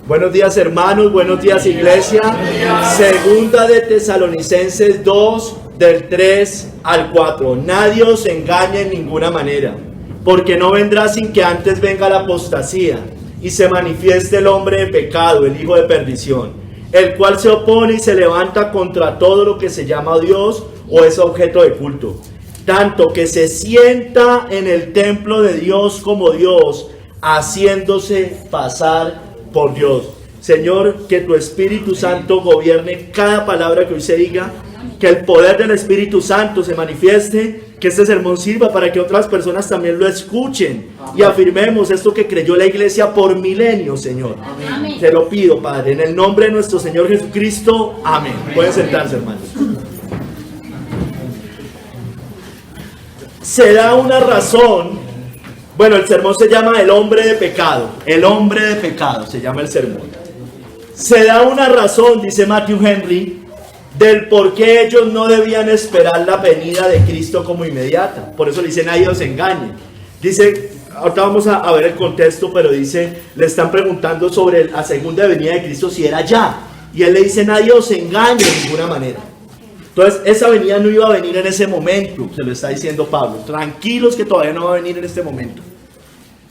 Buenos días, hermanos, buenos días, iglesia. Segunda de Tesalonicenses 2, del 3 al 4. Nadie os engañe en ninguna manera, porque no vendrá sin que antes venga la apostasía y se manifieste el hombre de pecado, el hijo de perdición, el cual se opone y se levanta contra todo lo que se llama Dios o es objeto de culto, tanto que se sienta en el templo de Dios como Dios, haciéndose pasar por Dios. Señor, que tu Espíritu Santo gobierne cada palabra que hoy se diga, que el poder del Espíritu Santo se manifieste, que este sermón sirva para que otras personas también lo escuchen y afirmemos esto que creyó la iglesia por milenios, Señor. Amén. Te lo pido, Padre, en el nombre de nuestro Señor Jesucristo. Amén. Pueden sentarse, hermanos. Se da una razón. Bueno, el sermón se llama El hombre de pecado. El hombre de pecado se llama el sermón. Se da una razón, dice Matthew Henry, del por qué ellos no debían esperar la venida de Cristo como inmediata. Por eso le dicen, nadie os engañe. Dice, ahorita vamos a ver el contexto, pero dice, le están preguntando sobre la segunda venida de Cristo si era ya. Y él le dice, nadie os engañe de ninguna manera. Entonces, esa venida no iba a venir en ese momento, se lo está diciendo Pablo. Tranquilos que todavía no va a venir en este momento.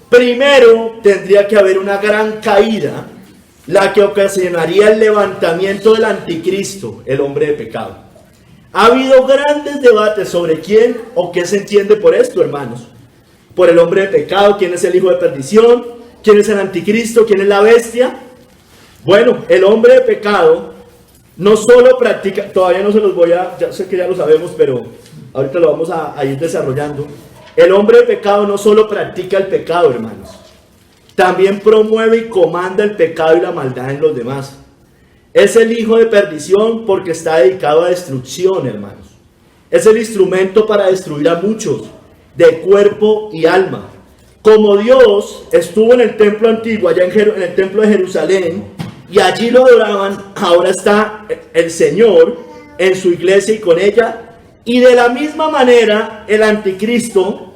Primero, tendría que haber una gran caída, la que ocasionaría el levantamiento del anticristo, el hombre de pecado. Ha habido grandes debates sobre quién o qué se entiende por esto, hermanos. Por el hombre de pecado, quién es el hijo de perdición, quién es el anticristo, quién es la bestia. Bueno, el hombre de pecado no solo practica, todavía no se los voy a, ya sé que ya lo sabemos, pero ahorita lo vamos a ir desarrollando. El hombre de pecado no solo practica el pecado, hermanos, también promueve y comanda el pecado y la maldad en los demás. Es el hijo de perdición porque está dedicado a destrucción, hermanos. Es el instrumento para destruir a muchos, de cuerpo y alma. Como Dios estuvo en el templo antiguo, allá en el templo de Jerusalén, y allí lo adoraban, ahora está el Señor en su iglesia y con ella. Y de la misma manera, el anticristo,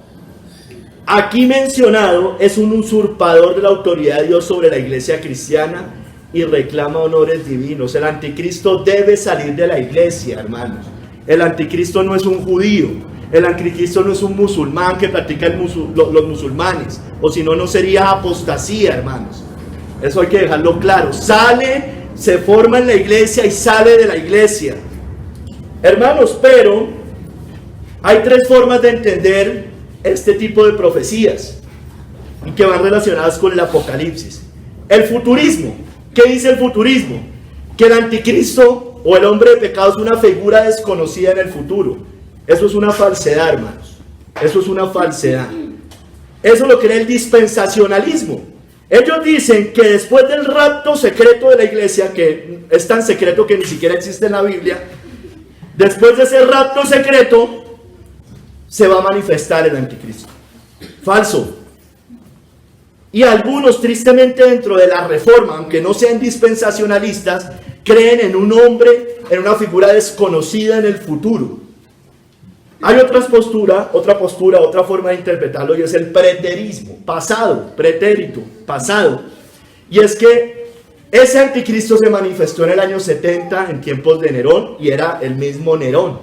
aquí mencionado, es un usurpador de la autoridad de Dios sobre la iglesia cristiana y reclama honores divinos. El anticristo debe salir de la iglesia, hermanos. El anticristo no es un judío. El anticristo no es un musulmán que practica los musulmanes. O si no, no sería apostasía, hermanos. Eso hay que dejarlo claro. Sale, se forma en la iglesia y sale de la iglesia. Hermanos, pero hay tres formas de entender este tipo de profecías y que van relacionadas con el Apocalipsis. El futurismo. ¿Qué dice el futurismo? Que el anticristo o el hombre de pecado es una figura desconocida en el futuro. Eso es una falsedad, hermanos. Eso es una falsedad. Eso lo cree el dispensacionalismo. Ellos dicen que después del rapto secreto de la iglesia, que es tan secreto que ni siquiera existe en la Biblia, después de ese rapto secreto, se va a manifestar el anticristo. Falso. Y algunos, tristemente, dentro de la reforma, aunque no sean dispensacionalistas, creen en un hombre, en una figura desconocida en el futuro. Hay otra postura, otra forma de interpretarlo, y es el preterismo, pasado, pretérito, pasado. Y es que ese anticristo se manifestó en el año 70, en tiempos de Nerón, y era el mismo Nerón.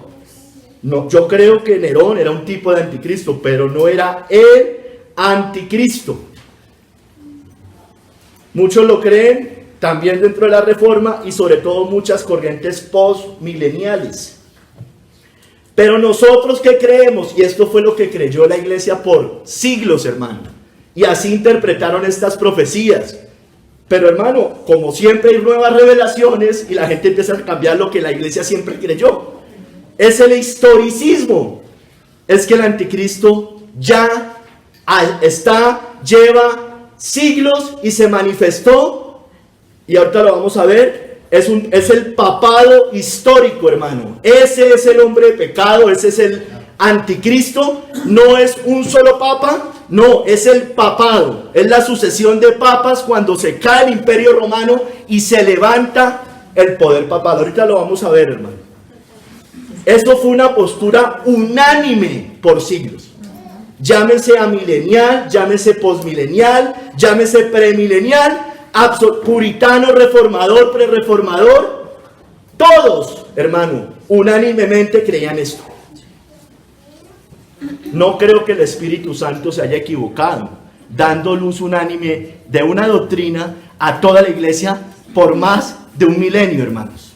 No, yo creo que Nerón era un tipo de anticristo, pero no era el anticristo. Muchos lo creen, también dentro de la reforma, y sobre todo muchas corrientes postmileniales. Pero nosotros, ¿qué creemos? Y esto fue lo que creyó la iglesia por siglos, hermano. Y así interpretaron estas profecías. Pero, hermano, como siempre hay nuevas revelaciones y la gente empieza a cambiar lo que la iglesia siempre creyó. Es el historicismo. Es que el anticristo ya lleva siglos y se manifestó. Y ahorita lo vamos a ver. Es el papado histórico, hermano. Ese es el hombre de pecado, ese es el anticristo. No es un solo papa, no, es el papado. Es la sucesión de papas cuando se cae el imperio romano y se levanta el poder papado. Ahorita lo vamos a ver, hermano. Eso fue una postura unánime por siglos. Llámese amilenial, llámese posmilenial, llámese premilenial. puritano, reformador, prerreformador, todos, hermano, unánimemente creían esto. No creo que el Espíritu Santo se haya equivocado, dando luz unánime de una doctrina a toda la iglesia por más de 1 milenio, hermanos.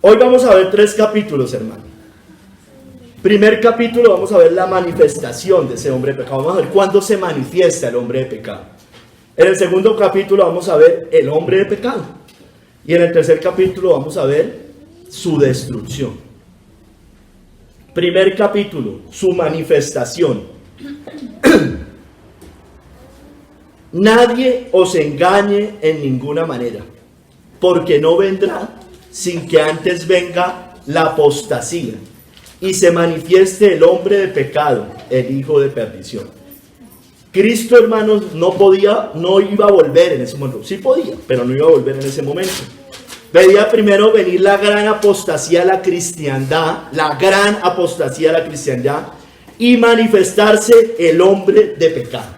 Hoy vamos a ver 3 capítulos, hermano. Primer capítulo, vamos a ver la manifestación de ese hombre de pecado. Vamos a ver cuándo se manifiesta el hombre de pecado. En el segundo capítulo vamos a ver el hombre de pecado. Y en el tercer capítulo vamos a ver su destrucción. Primer capítulo, su manifestación. Nadie os engañe en ninguna manera, porque no vendrá sin que antes venga la apostasía y se manifieste el hombre de pecado, el hijo de perdición. Cristo, hermanos, no iba a volver en ese momento. Sí podía, pero no iba a volver en ese momento. Debía primero venir la gran apostasía a la cristiandad, y manifestarse el hombre de pecado.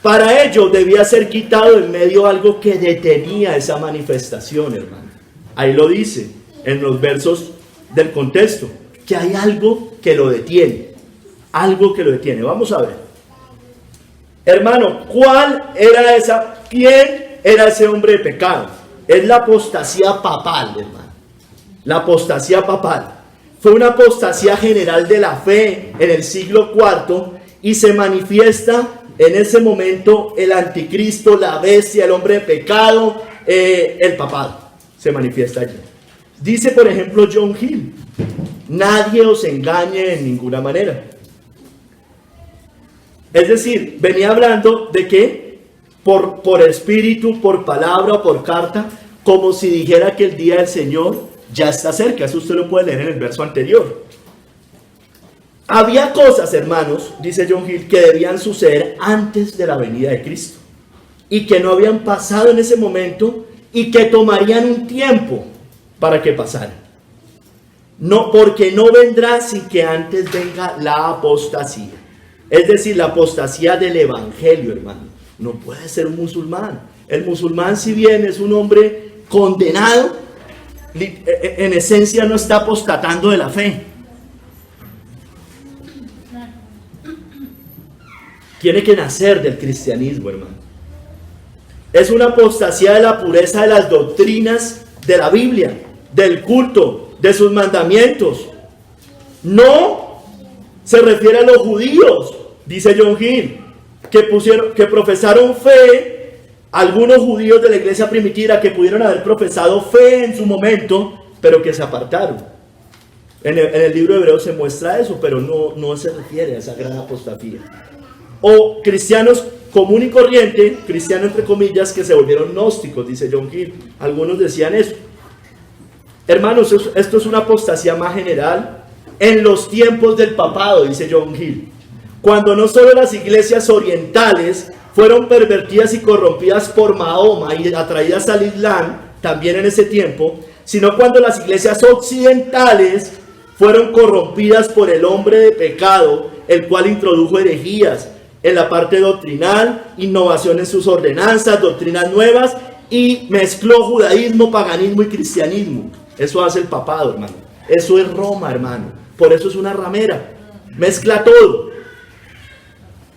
Para ello debía ser quitado en medio algo que detenía esa manifestación, hermano. Ahí lo dice en los versos del contexto, que hay algo que lo detiene. Algo que lo detiene. Vamos a ver. Hermano, ¿quién era ese hombre de pecado? Es la apostasía papal, hermano. La apostasía papal. Fue una apostasía general de la fe en el siglo IV y se manifiesta en ese momento el anticristo, la bestia, el hombre de pecado, el papado. Se manifiesta allí. Dice, por ejemplo, John Hill: nadie os engañe en ninguna manera. Es decir, venía hablando de que por espíritu, por palabra, por carta, como si dijera que el día del Señor ya está cerca. Eso usted lo puede leer en el verso anterior. Había cosas, hermanos, dice John Hill, que debían suceder antes de la venida de Cristo y que no habían pasado en ese momento y que tomarían un tiempo para que pasaran. No, porque no vendrá sin que antes venga la apostasía. Es decir, la apostasía del evangelio, hermano. No puede ser un musulmán. El musulmán, si bien es un hombre condenado, en esencia no está apostatando de la fe. Tiene que nacer del cristianismo, hermano. Es una apostasía de la pureza de las doctrinas de la Biblia, del culto, de sus mandamientos. No se refiere a los judíos, dice John Hill, que profesaron fe, algunos judíos de la iglesia primitiva que pudieron haber profesado fe en su momento, pero que se apartaron. En el libro de Hebreos se muestra eso, pero no se refiere a esa gran apostasía. O cristianos común y corriente, cristianos entre comillas, que se volvieron gnósticos, dice John Hill. Algunos decían eso. Hermanos, esto es una apostasía más general en los tiempos del papado, dice John Hill, cuando no solo las iglesias orientales fueron pervertidas y corrompidas por Mahoma y atraídas al Islam también en ese tiempo, sino cuando las iglesias occidentales fueron corrompidas por el hombre de pecado, el cual introdujo herejías en la parte doctrinal, innovación en sus ordenanzas, doctrinas nuevas, y mezcló judaísmo, paganismo y cristianismo. Eso hace el papado, hermano. Eso es Roma, hermano. Por eso es una ramera. Mezcla todo.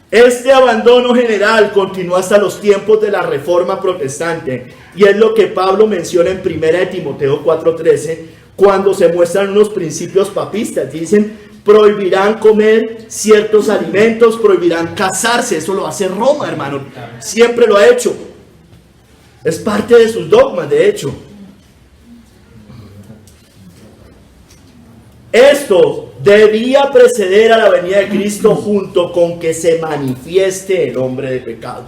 Este abandono general continuó hasta los tiempos de la Reforma Protestante, y es lo que Pablo menciona en 1 de Timoteo 4:13, cuando se muestran unos principios papistas. Dicen: prohibirán comer ciertos alimentos, prohibirán casarse. Eso lo hace Roma, hermano. Siempre lo ha hecho. Es parte de sus dogmas, de hecho. Esto debía preceder a la venida de Cristo junto con que se manifieste el hombre de pecado.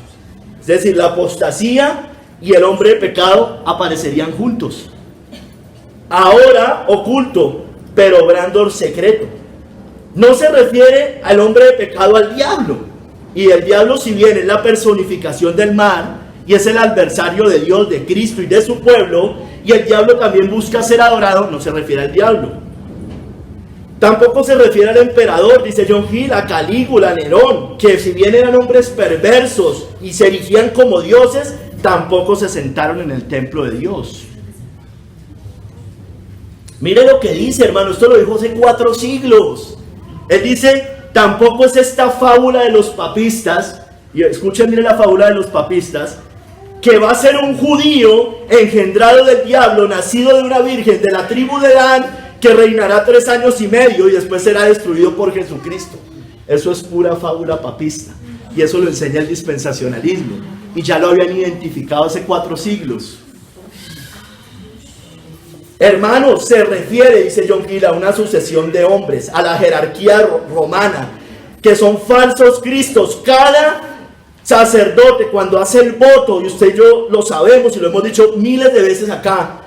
Es decir, la apostasía y el hombre de pecado aparecerían juntos. Ahora oculto, pero obrando secreto. No se refiere al hombre de pecado al diablo. Y el diablo, si bien es la personificación del mal y es el adversario de Dios, de Cristo y de su pueblo, y el diablo también busca ser adorado, no se refiere al diablo. Tampoco se refiere al emperador, dice John Gill, a Calígula, a Nerón, que si bien eran hombres perversos y se erigían como dioses, tampoco se sentaron en el templo de Dios. Mire lo que dice, hermano, esto lo dijo hace 4 siglos. Él dice, tampoco es esta fábula de los papistas, y escuchen, mire la fábula de los papistas, que va a ser un judío engendrado del diablo, nacido de una virgen de la tribu de Dan, que reinará 3 años y medio y después será destruido por Jesucristo. Eso es pura fábula papista, y eso lo enseña el dispensacionalismo, y ya lo habían identificado hace 4 siglos. Hermanos, se refiere, dice John Gill, a una sucesión de hombres, a la jerarquía romana, que son falsos cristos. Cada sacerdote, cuando hace el voto, y usted y yo lo sabemos y lo hemos dicho miles de veces acá,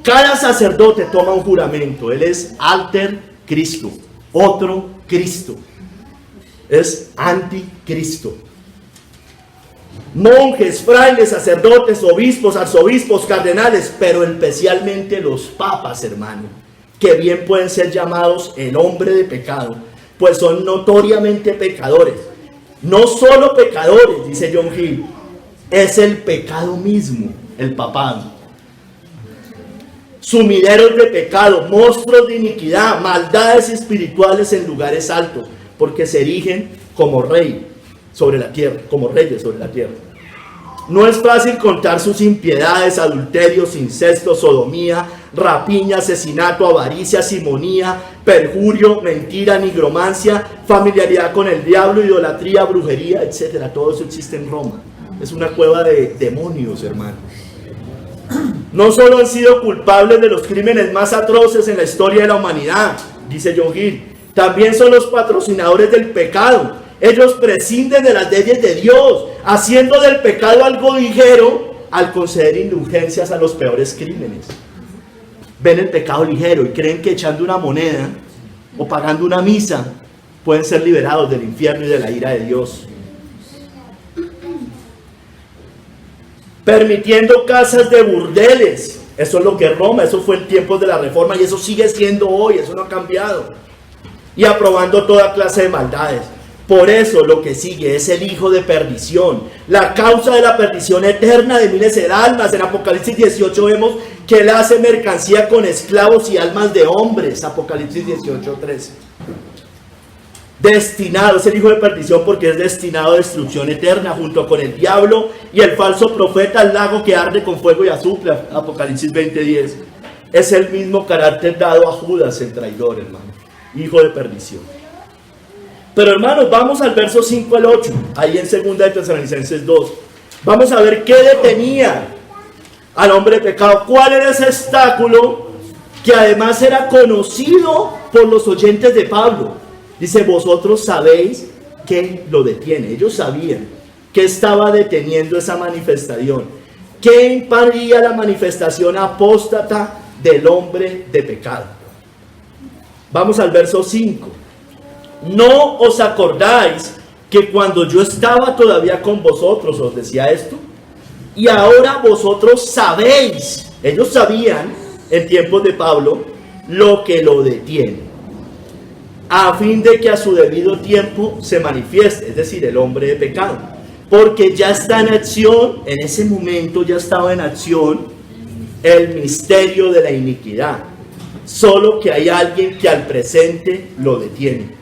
cada sacerdote toma un juramento. Él es alter Cristo, otro Cristo, es anticristo. Monjes, frailes, sacerdotes, obispos, arzobispos, cardenales, pero especialmente los papas, hermano, que bien pueden ser llamados el hombre de pecado, pues son notoriamente pecadores. No solo pecadores, dice John Gill, es el pecado mismo, el papado. Sumideros de pecado, monstruos de iniquidad, maldades espirituales en lugares altos, porque se erigen como rey sobre la tierra, como reyes sobre la tierra. No es fácil contar sus impiedades, adulterios, incesto, sodomía, rapiña, asesinato, avaricia, simonía, perjurio, mentira, nigromancia, familiaridad con el diablo, idolatría, brujería, etc. Todo eso existe en Roma. Es una cueva de demonios, hermano. No solo han sido culpables de los crímenes más atroces en la historia de la humanidad, dice John Gill, también son los patrocinadores del pecado. Ellos prescinden de las leyes de Dios, haciendo del pecado algo ligero al conceder indulgencias a los peores crímenes. Ven el pecado ligero y creen que echando una moneda o pagando una misa pueden ser liberados del infierno y de la ira de Dios. Permitiendo casas de burdeles. Eso es lo que es Roma, eso fue en tiempos de la Reforma y eso sigue siendo hoy, eso no ha cambiado. Y aprobando toda clase de maldades. Por eso lo que sigue es el hijo de perdición, la causa de la perdición eterna de miles de almas. En Apocalipsis 18 vemos que él hace mercancía con esclavos y almas de hombres. Apocalipsis 18:13. Destinado, es el hijo de perdición porque es destinado a destrucción eterna junto con el diablo y el falso profeta al lago que arde con fuego y azufre. Apocalipsis 20:10. Es el mismo carácter dado a Judas el traidor, hermano, hijo de perdición. Pero hermanos, vamos al verso 5 al 8, ahí en 2 de Tesalonicenses 2. Vamos a ver qué detenía al hombre de pecado, cuál era ese obstáculo que además era conocido por los oyentes de Pablo. Dice, vosotros sabéis qué lo detiene. Ellos sabían que estaba deteniendo esa manifestación. ¿Qué impedía la manifestación apóstata del hombre de pecado? Vamos al verso 5. ¿No os acordáis que cuando yo estaba todavía con vosotros os decía esto? Y ahora vosotros sabéis, ellos sabían en tiempos de Pablo, lo que lo detiene, a fin de que a su debido tiempo se manifieste, es decir, el hombre de pecado. Porque ya está en acción, en ese momento ya estaba en acción el misterio de la iniquidad. Solo que hay alguien que al presente lo detiene.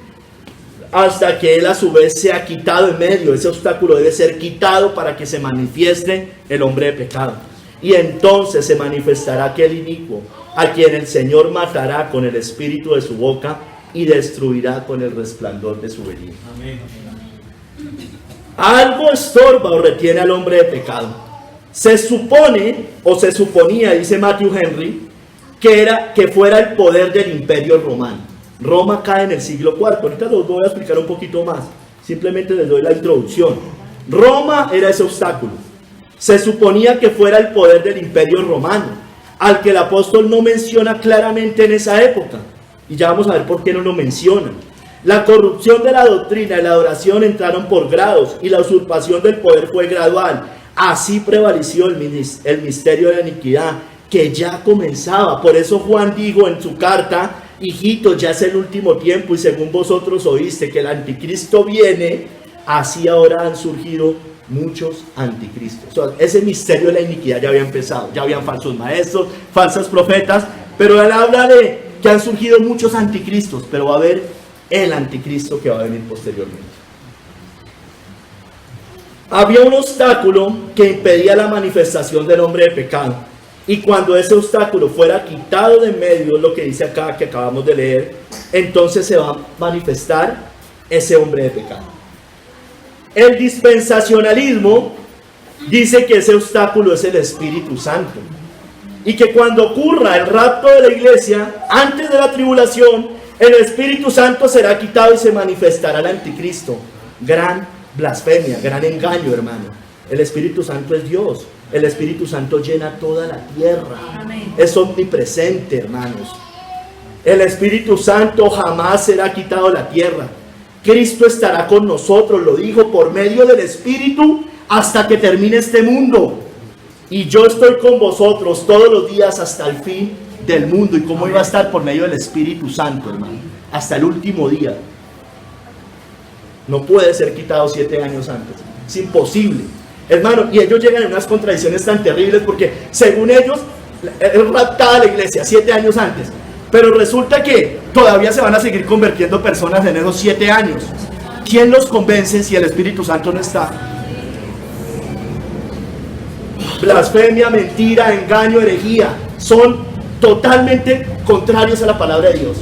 Hasta que él a su vez se ha quitado en medio, ese obstáculo debe ser quitado para que se manifieste el hombre de pecado. Y entonces se manifestará aquel inicuo, a quien el Señor matará con el espíritu de su boca y destruirá con el resplandor de su venida. Amén. Algo estorba o retiene al hombre de pecado. Se supone, o se suponía, dice Matthew Henry, que fuera el poder del imperio romano. Roma cae en el siglo IV. Ahorita lo voy a explicar un poquito más. Simplemente les doy la introducción. Roma era ese obstáculo. Se suponía que fuera el poder del imperio romano, al que el apóstol no menciona claramente en esa época. Y ya vamos a ver por qué no lo menciona. La corrupción de la doctrina y la adoración entraron por grados y la usurpación del poder fue gradual. Así prevaleció el misterio de la iniquidad, que ya comenzaba. Por eso Juan dijo en su carta hijitos, ya es el último tiempo y según vosotros oíste que el anticristo viene, así ahora han surgido muchos anticristos. O sea, ese misterio de la iniquidad ya había empezado, ya habían falsos maestros, falsas profetas, pero él habla de que han surgido muchos anticristos, pero va a haber el anticristo que va a venir posteriormente. Había un obstáculo que impedía la manifestación del hombre de pecado, y cuando ese obstáculo fuera quitado de en medio, lo que dice acá que acabamos de leer, entonces se va a manifestar ese hombre de pecado. El dispensacionalismo dice que ese obstáculo es el Espíritu Santo, y que cuando ocurra el rapto de la iglesia, antes de la tribulación, el Espíritu Santo será quitado y se manifestará el anticristo. Gran blasfemia, gran engaño, hermano. El Espíritu Santo es Dios. El Espíritu Santo llena toda la tierra. Amén. Es omnipresente, hermanos. El Espíritu Santo jamás será quitado de la tierra. Cristo estará con nosotros, lo dijo, por medio del Espíritu hasta que termine este mundo. Y yo estoy con vosotros todos los días hasta el fin del mundo. ¿Y cómo iba a estar? Por medio del Espíritu Santo, hermano. Hasta el último día. No puede ser quitado 7 años antes. Es imposible. Hermano, y ellos llegan a unas contradicciones tan terribles porque según ellos es raptada la iglesia 7 años antes. Pero resulta que todavía se van a seguir convirtiendo personas en esos 7 años. ¿Quién los convence si el Espíritu Santo no está? Blasfemia, mentira, engaño, herejía. Son totalmente contrarios a la palabra de Dios.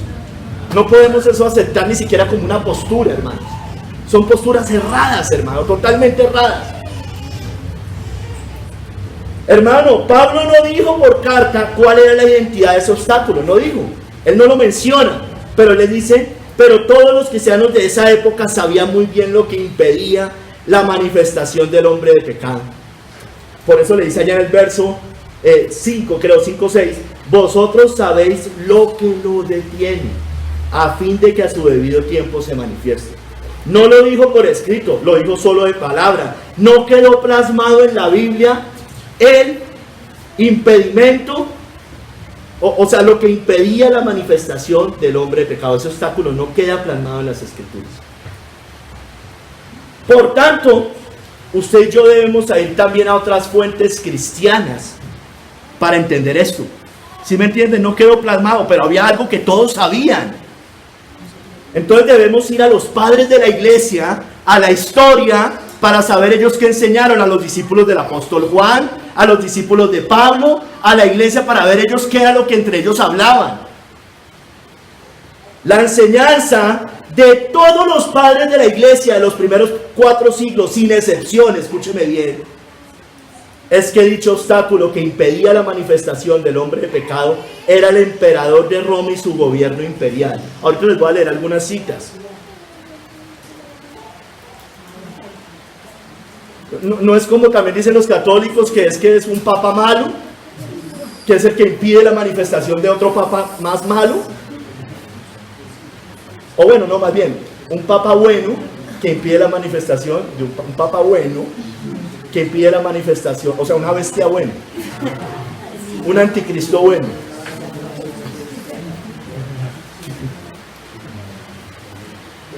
No podemos eso aceptar ni siquiera como una postura, hermanos. Son posturas erradas, hermano, totalmente erradas. Hermano, Pablo no dijo por carta cuál era la identidad de ese obstáculo, no dijo. Él no lo menciona, pero le dice, pero todos los cristianos de esa época sabían muy bien lo que impedía la manifestación del hombre de pecado. Por eso le dice allá en el verso 5, creo 5-6, vosotros sabéis lo que lo detiene, a fin de que a su debido tiempo se manifieste. No lo dijo por escrito, lo dijo solo de palabra. No quedó plasmado en la Biblia el impedimento, o sea, lo que impedía la manifestación del hombre de pecado. Ese obstáculo no queda plasmado en las Escrituras. Por tanto, usted y yo debemos ir también a otras fuentes cristianas para entender esto. ¿Sí me entienden? No quedó plasmado, pero había algo que todos sabían. Entonces debemos ir a los padres de la iglesia, a la historia, para saber ellos qué enseñaron a los discípulos del apóstol Juan, a los discípulos de Pablo, a la iglesia, para ver ellos qué era lo que entre ellos hablaban. La enseñanza de todos los padres de la iglesia de los primeros 4 siglos, sin excepción, escúcheme bien, es que dicho obstáculo que impedía la manifestación del hombre de pecado era el emperador de Roma y su gobierno imperial. Ahorita les voy a leer algunas citas. No es como también dicen los católicos que es un papa malo, que es el que impide la manifestación de otro papa más malo. O bueno, no, más bien, un papa bueno que impide la manifestación de un papa bueno que impide la manifestación, o sea, una bestia buena, un anticristo bueno.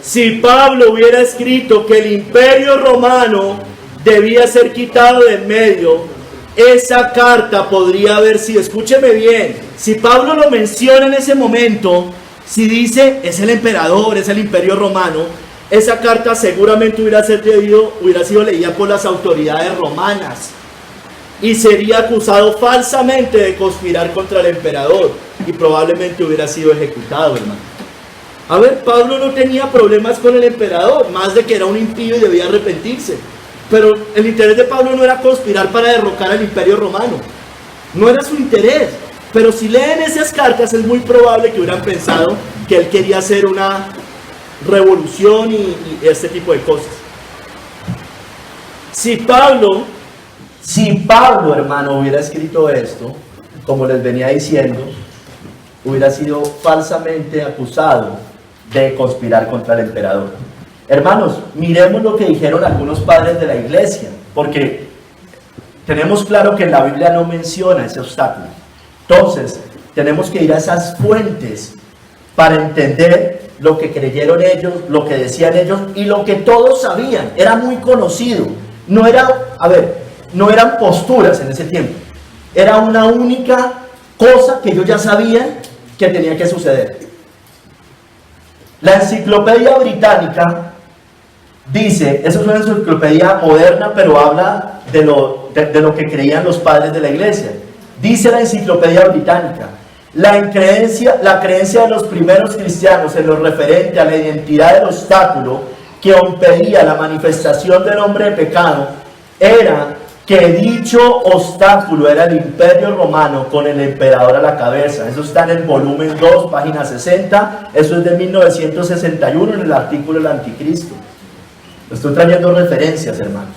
Si Pablo hubiera escrito que el imperio romano debía ser quitado de en medio, esa carta podría haber sido, escúcheme bien, si Pablo lo menciona en ese momento, si dice es el emperador, es el imperio romano, esa carta seguramente hubiera sido leída por las autoridades romanas y sería acusado falsamente de conspirar contra el emperador y probablemente hubiera sido ejecutado, hermano. A ver, Pablo no tenía problemas con el emperador, más de que era un impío y debía arrepentirse. Pero el interés de Pablo no era conspirar para derrocar al imperio romano. No era su interés. Pero si leen esas cartas es muy probable que hubieran pensado que él quería hacer una revolución y este tipo de cosas. Si Pablo, hermano, hubiera escrito esto, como les venía diciendo, hubiera sido falsamente acusado de conspirar contra el emperador. Hermanos, miremos lo que dijeron algunos padres de la iglesia, porque tenemos claro que la Biblia no menciona ese obstáculo. Entonces, tenemos que ir a esas fuentes para entender lo que creyeron ellos, lo que decían ellos y lo que todos sabían. Era muy conocido. No eran posturas en ese tiempo. Era una única cosa que ellos ya sabían que tenía que suceder. La Enciclopedia Británica dice, eso es una enciclopedia moderna, pero habla de lo que creían los padres de la iglesia. Dice la Enciclopedia Británica: la creencia de los primeros cristianos en lo referente a la identidad del obstáculo que impedía la manifestación del hombre de pecado era que dicho obstáculo era el Imperio Romano con el emperador a la cabeza. Eso está en el volumen 2, página 60. Eso es de 1961 en el artículo del Anticristo. Estoy trayendo referencias, hermanos.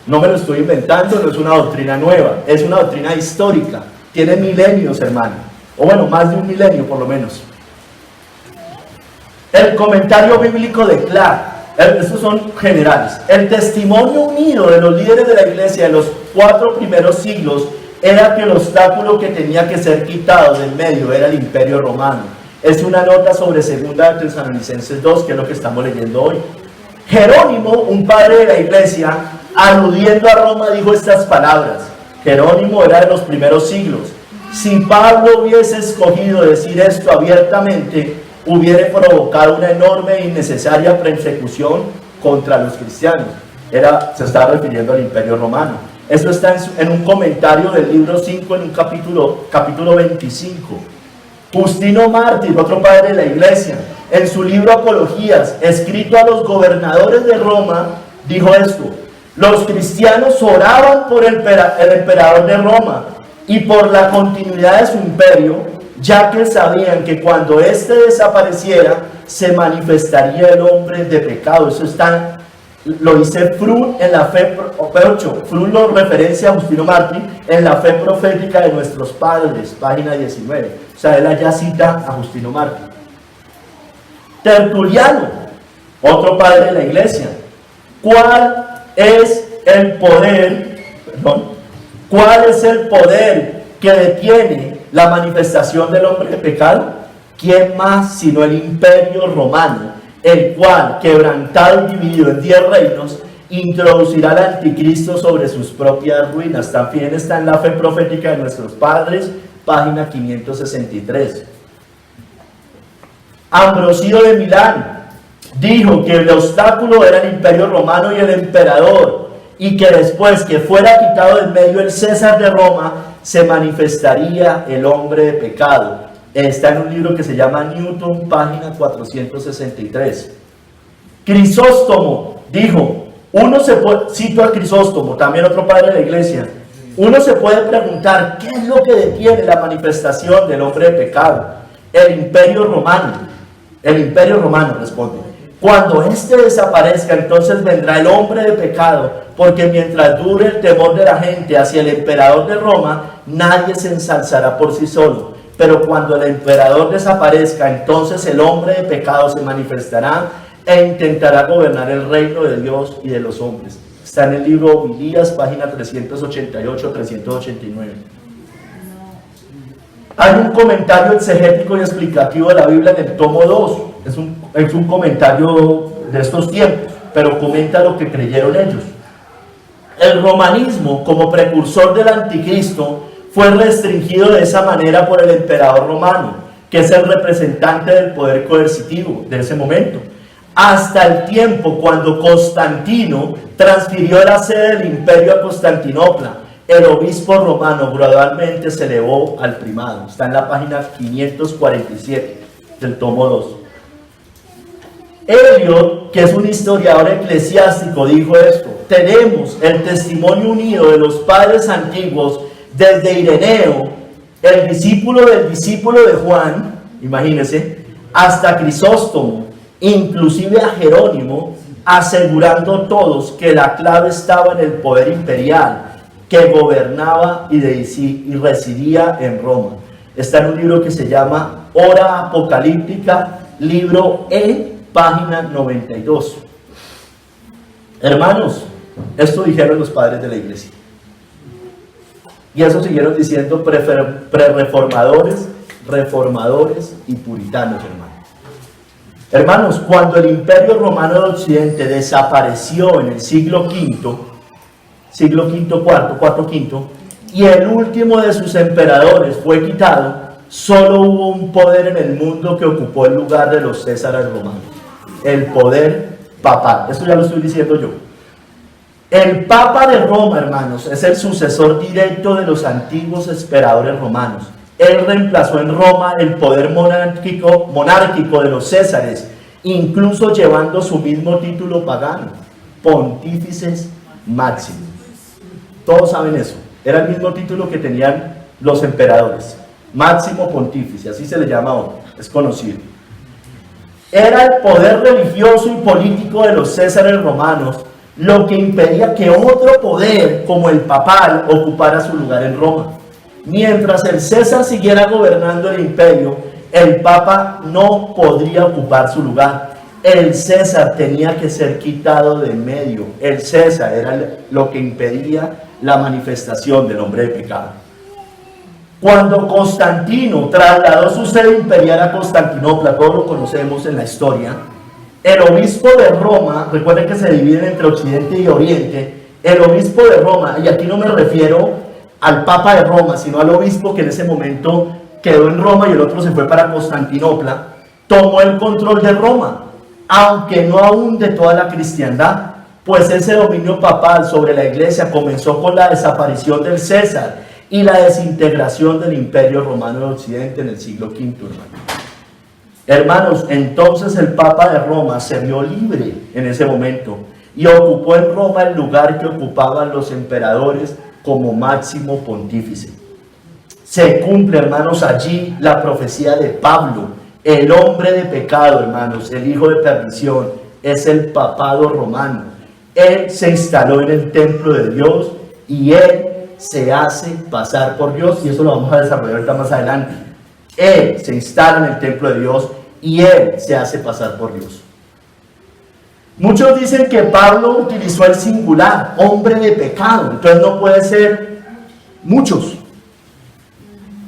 No me lo estoy inventando, no es una doctrina nueva, es una doctrina histórica. Tiene milenios, hermano. O bueno, más de un milenio por lo menos. El comentario bíblico de Clark. Estos son generales. El testimonio unido de los líderes de la iglesia de los 4 primeros siglos era que el obstáculo que tenía que ser quitado del medio era el Imperio Romano. Es una nota sobre 2 Tesalonicenses 2, que es lo que estamos leyendo hoy. Jerónimo, un padre de la iglesia, aludiendo a Roma, dijo estas palabras. Jerónimo era de los primeros siglos. Si Pablo hubiese escogido decir esto abiertamente, hubiera provocado una enorme e innecesaria persecución contra los cristianos. Se estaba refiriendo al Imperio Romano. Esto está en un comentario del libro 5, en un capítulo 25. Justino Mártir, otro padre de la iglesia, en su libro Apologías, escrito a los gobernadores de Roma, dijo esto: los cristianos oraban por el emperador de Roma y por la continuidad de su imperio, ya que sabían que cuando éste desapareciera, se manifestaría el hombre de pecado. Eso lo dice Fromm en la fe, Fromm lo referencia a Justino Mártir en la fe profética de nuestros padres, página 19. O sea, él allá cita a Justino Mártir. Tertuliano, otro padre de la iglesia. ¿Cuál es el poder que detiene la manifestación del hombre de pecado? ¿Quién más sino el Imperio Romano, el cual, quebrantado y dividido en 10 reinos, introducirá al anticristo sobre sus propias ruinas? También está en la fe profética de nuestros padres, página 563. Ambrosio de Milán dijo que el obstáculo era el Imperio Romano y el emperador, y que después que fuera quitado del medio el César de Roma, se manifestaría el hombre de pecado. Está en un libro que se llama Newton, página 463. Crisóstomo dijo, cito a Crisóstomo, también otro padre de la iglesia, uno se puede preguntar, ¿qué es lo que detiene la manifestación del hombre de pecado? El Imperio Romano. El Imperio Romano, responde. Cuando éste desaparezca, entonces vendrá el hombre de pecado, porque mientras dure el temor de la gente hacia el emperador de Roma, nadie se ensalzará por sí solo. Pero cuando el emperador desaparezca, entonces el hombre de pecado se manifestará e intentará gobernar el reino de Dios y de los hombres. Está en el libro Homilías, página 388-389. Hay un comentario exegético y explicativo de la Biblia en el tomo 2. Es un comentario de estos tiempos, pero comenta lo que creyeron ellos. El romanismo, como precursor del anticristo, fue restringido de esa manera por el emperador romano, que es el representante del poder coercitivo de ese momento, hasta el tiempo cuando Constantino transfirió la sede del imperio a Constantinopla. El obispo romano gradualmente se elevó al primado. Está en la página 547 del tomo 2. Eliot, que es un historiador eclesiástico, dijo esto: tenemos el testimonio unido de los padres antiguos desde Ireneo, el discípulo del discípulo de Juan, imagínense, hasta Crisóstomo, inclusive a Jerónimo, asegurando todos que la clave estaba en el poder imperial que gobernaba y residía en Roma. Está en un libro que se llama Hora Apocalíptica, libro E, página 92. Hermanos, esto dijeron los padres de la iglesia. Y eso siguieron diciendo prereformadores reformadores y puritanos, hermanos. Hermanos, cuando el Imperio Romano de Occidente desapareció en el siglo V IV, y el último de sus emperadores fue quitado, solo hubo un poder en el mundo que ocupó el lugar de los Césares romanos: el poder papal. Eso ya lo estoy diciendo yo. El Papa de Roma, hermanos, es el sucesor directo de los antiguos emperadores romanos. Él reemplazó en Roma el poder monárquico de los Césares, incluso llevando su mismo título pagano: Pontífices Máximo. Todos saben eso. Era el mismo título que tenían los emperadores: Máximo Pontífice, así se le llama hoy, es conocido. Era el poder religioso y político de los Césares romanos lo que impedía que otro poder, como el papal, ocupara su lugar en Roma. Mientras el César siguiera gobernando el imperio, el Papa no podría ocupar su lugar. El César tenía que ser quitado de en medio. El César era lo que impedía la manifestación del hombre de pecado. Cuando Constantino trasladó su sede imperial a Constantinopla, todos lo conocemos en la historia, el obispo de Roma, recuerden que se dividen entre Occidente y Oriente, el obispo de Roma, y aquí no me refiero al Papa de Roma, sino al obispo que en ese momento quedó en Roma y el otro se fue para Constantinopla, tomó el control de Roma, aunque no aún de toda la cristiandad, pues ese dominio papal sobre la iglesia comenzó con la desaparición del César y la desintegración del Imperio Romano de Occidente en el siglo V, hermano. Hermanos, entonces el Papa de Roma se vio libre en ese momento y ocupó en Roma el lugar que ocupaban los emperadores como máximo pontífice. Se cumple, hermanos, allí la profecía de Pablo: el hombre de pecado, hermanos, el hijo de perdición, es el papado romano. Él se instaló en el templo de Dios y él se hace pasar por Dios, y eso lo vamos a desarrollar ahorita más adelante. Él se instala en el templo de Dios y él se hace pasar por Dios. Muchos dicen que Pablo utilizó el singular, hombre de pecado, entonces no puede ser muchos,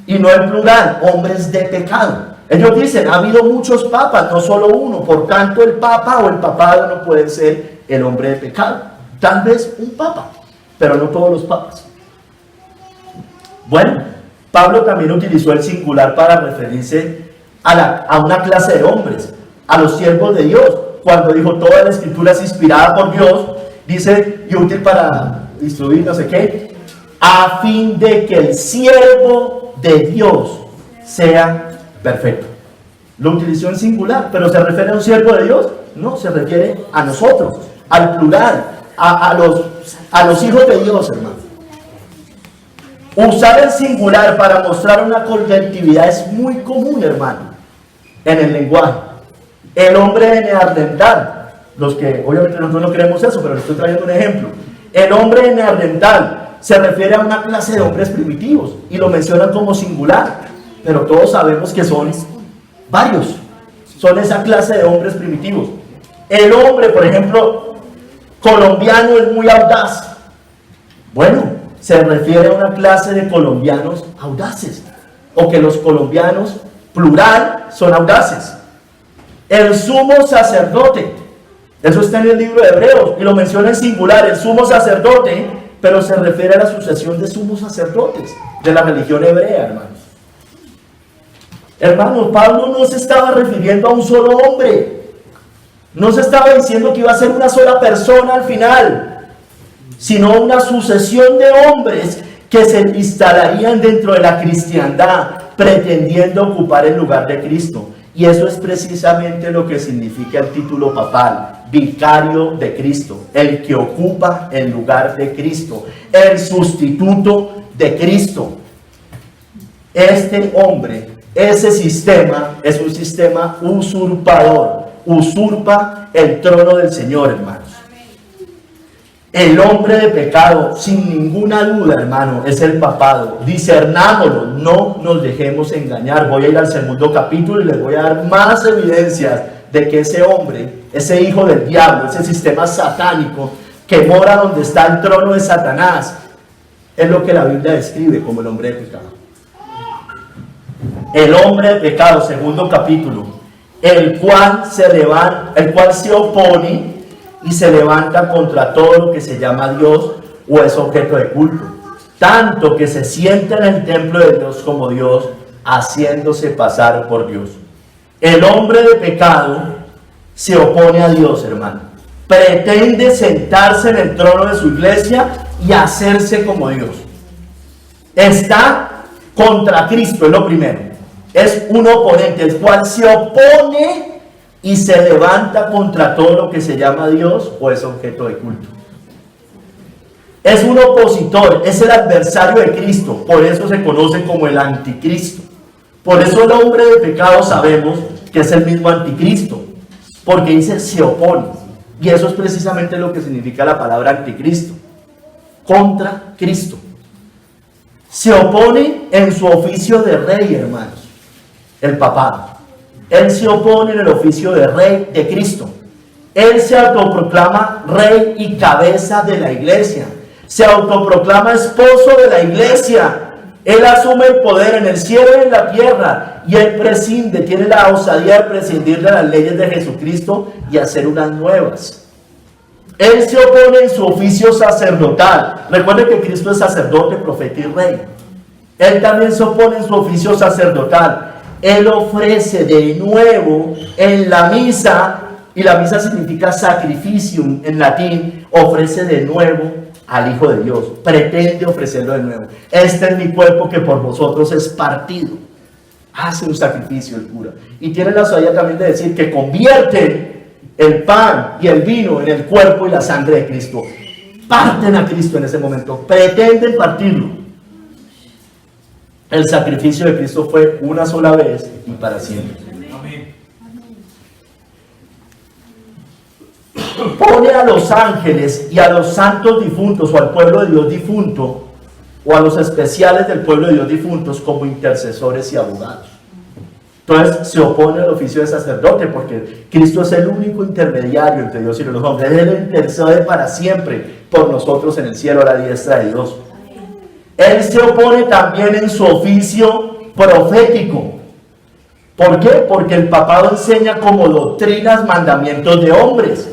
y no el plural, hombres de pecado. Ellos dicen, ha habido muchos papas, no solo uno, por tanto el papa o el papado no puede ser el hombre de pecado. Tal vez un papa, pero no todos los papas. Bueno, Pablo también utilizó el singular para referirse a una clase de hombres, a los siervos de Dios. Cuando dijo toda la escritura es inspirada por Dios, dice, y útil para instruir no sé qué, a fin de que el siervo de Dios sea perfecto. Lo utilizó en singular, pero ¿se refiere a un siervo de Dios? No, se refiere a nosotros, al plural, a los hijos de Dios, hermano. Usar el singular para mostrar una colectividad es muy común, hermano, en el lenguaje. El hombre de Neandertal, los que obviamente nosotros no creemos eso, pero les estoy trayendo un ejemplo. El hombre de Neandertal se refiere a una clase de hombres primitivos y lo mencionan como singular, pero todos sabemos que son varios, son esa clase de hombres primitivos. El hombre, por ejemplo, colombiano es muy audaz. Bueno, se refiere a una clase de colombianos audaces, o que los colombianos, plural, son audaces. El sumo sacerdote, eso está en el libro de Hebreos, y lo menciona en singular, el sumo sacerdote, pero se refiere a la sucesión de sumos sacerdotes de la religión hebrea, hermanos. Hermanos, Pablo no se estaba refiriendo a un solo hombre, no se estaba diciendo que iba a ser una sola persona al final, sino una sucesión de hombres que se instalarían dentro de la cristiandad, pretendiendo ocupar el lugar de Cristo. Y eso es precisamente lo que significa el título papal: vicario de Cristo, el que ocupa el lugar de Cristo, el sustituto de Cristo. Este hombre, ese sistema, es un sistema usurpador, usurpa el trono del Señor, hermanos. El hombre de pecado, sin ninguna duda, hermano, es el papado. Discernámoslo, no nos dejemos engañar. Voy a ir al segundo capítulo y les voy a dar más evidencias de que ese hombre, ese hijo del diablo, ese sistema satánico que mora donde está el trono de Satanás, es lo que la Biblia describe como el hombre de pecado. el hombre de pecado, segundo capítulo, el cual se opone y se levanta contra todo lo que se llama Dios o es objeto de culto, tanto que se sienta en el templo de Dios como Dios, haciéndose pasar por Dios. El hombre de pecado se opone a Dios, hermano. Pretende sentarse en el trono de su iglesia y hacerse como Dios. Está contra Cristo, es lo primero. Es un oponente, el cual se opone y se levanta contra todo lo que se llama Dios o es objeto de culto. Es un opositor, es el adversario de Cristo, por eso se conoce como el anticristo. Por eso el hombre de pecado sabemos que es el mismo anticristo, porque dice se opone, y eso es precisamente lo que significa la palabra anticristo, contra Cristo. Se opone en su oficio de rey, hermanos, el papado. Él se opone en el oficio de rey de Cristo. Él se autoproclama rey y cabeza de la iglesia. Se autoproclama esposo de la iglesia. Él asume el poder en el cielo y en la tierra. Y él prescinde, tiene la osadía de prescindir de las leyes de Jesucristo y hacer unas nuevas. Él se opone en su oficio sacerdotal. Recuerden que Cristo es sacerdote, profeta y rey. Él también se opone en su oficio sacerdotal. Él ofrece de nuevo en la misa, y la misa significa sacrificium en latín, ofrece de nuevo al Hijo de Dios, pretende ofrecerlo de nuevo. Este es mi cuerpo que por vosotros es partido. Hace un sacrificio el cura. Y tiene la osadía también de decir que convierten el pan y el vino en el cuerpo y la sangre de Cristo. Parten a Cristo en ese momento, pretenden partirlo. El sacrificio de Cristo fue una sola vez y para siempre. Pone a los ángeles y a los santos difuntos o al pueblo de Dios difunto o a los especiales del pueblo de Dios difuntos como intercesores y abogados. Entonces se opone al oficio de sacerdote porque Cristo es el único intermediario entre Dios y los hombres. Él intercede para siempre por nosotros en el cielo a la diestra de Dios. Él se opone también en su oficio profético. ¿Por qué? Porque el papado enseña como doctrinas mandamientos de hombres.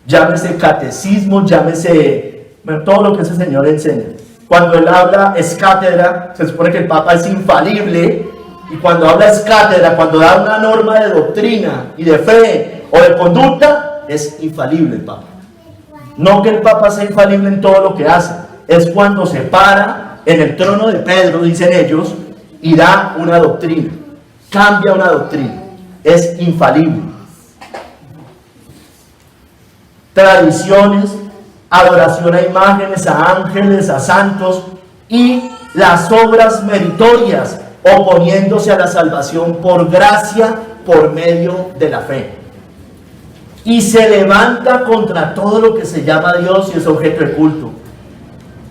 Llámese catecismo, llámese todo lo que ese señor enseña. Cuando él habla es cátedra, se supone que el papa es infalible. Y cuando habla es cátedra, cuando da una norma de doctrina y de fe o de conducta, es infalible el papa. No que el papa sea infalible en todo lo que hace, es cuando se para en el trono de Pedro, dicen ellos, y da una doctrina, cambia una doctrina, es infalible. Tradiciones, adoración a imágenes, a ángeles, a santos y las obras meritorias, oponiéndose a la salvación por gracia por medio de la fe. Y se levanta contra todo lo que se llama Dios y es objeto de culto.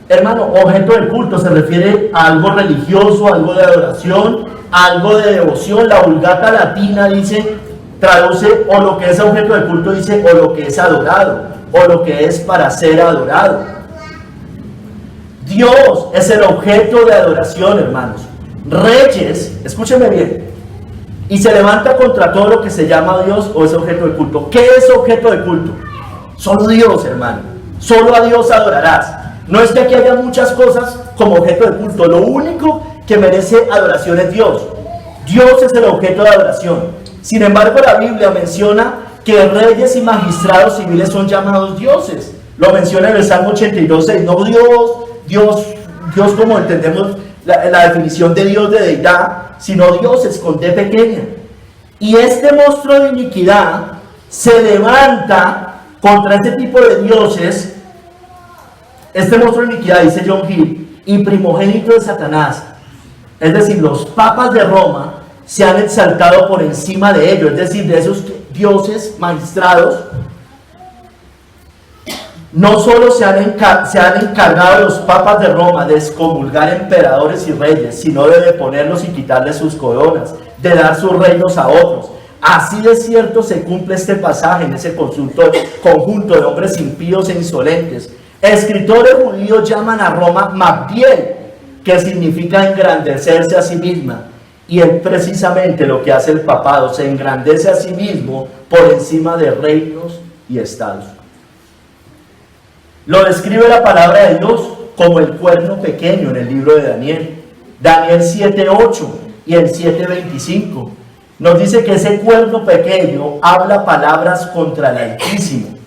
Hermano, objeto de culto se refiere a algo religioso, algo de adoración, algo de devoción. La Vulgata latina dice, traduce o lo que es objeto de culto, dice o lo que es adorado, o lo que es para ser adorado. Dios es el objeto de adoración, hermanos. Reyes, escúchenme bien, y se levanta contra todo lo que se llama Dios o es objeto de culto. ¿Qué es objeto de culto? Solo Dios, hermano. Solo a Dios adorarás. No es que aquí haya muchas cosas como objeto de culto. Lo único que merece adoración es Dios. Dios es el objeto de adoración. Sin embargo, la Biblia menciona que reyes y magistrados civiles son llamados dioses. Lo menciona en el Salmo 82:6. No Dios como entendemos la definición de Dios de deidad, sino dioses con D pequeña. Y este monstruo de iniquidad se levanta contra este tipo de dioses. Este monstruo de iniquidad, dice John Hill, y primogénito de Satanás, es decir, los papas de Roma se han exaltado por encima de ellos, es decir, de esos dioses magistrados. No solo se han encargado los papas de Roma de excomulgar emperadores y reyes, sino de deponerlos y quitarles sus coronas, de dar sus reinos a otros. Así de cierto se cumple este pasaje en ese conjunto de hombres impíos e insolentes. Escritores judíos llaman a Roma Magdiel, que significa engrandecerse a sí misma, Y es precisamente lo que hace el papado, se engrandece a sí mismo por encima de reinos y estados. Lo describe la palabra de Dios como el cuerno pequeño en el libro de Daniel. Daniel 7:8 y el 7:25 nos dice que ese cuerno pequeño habla palabras contra el Altísimo.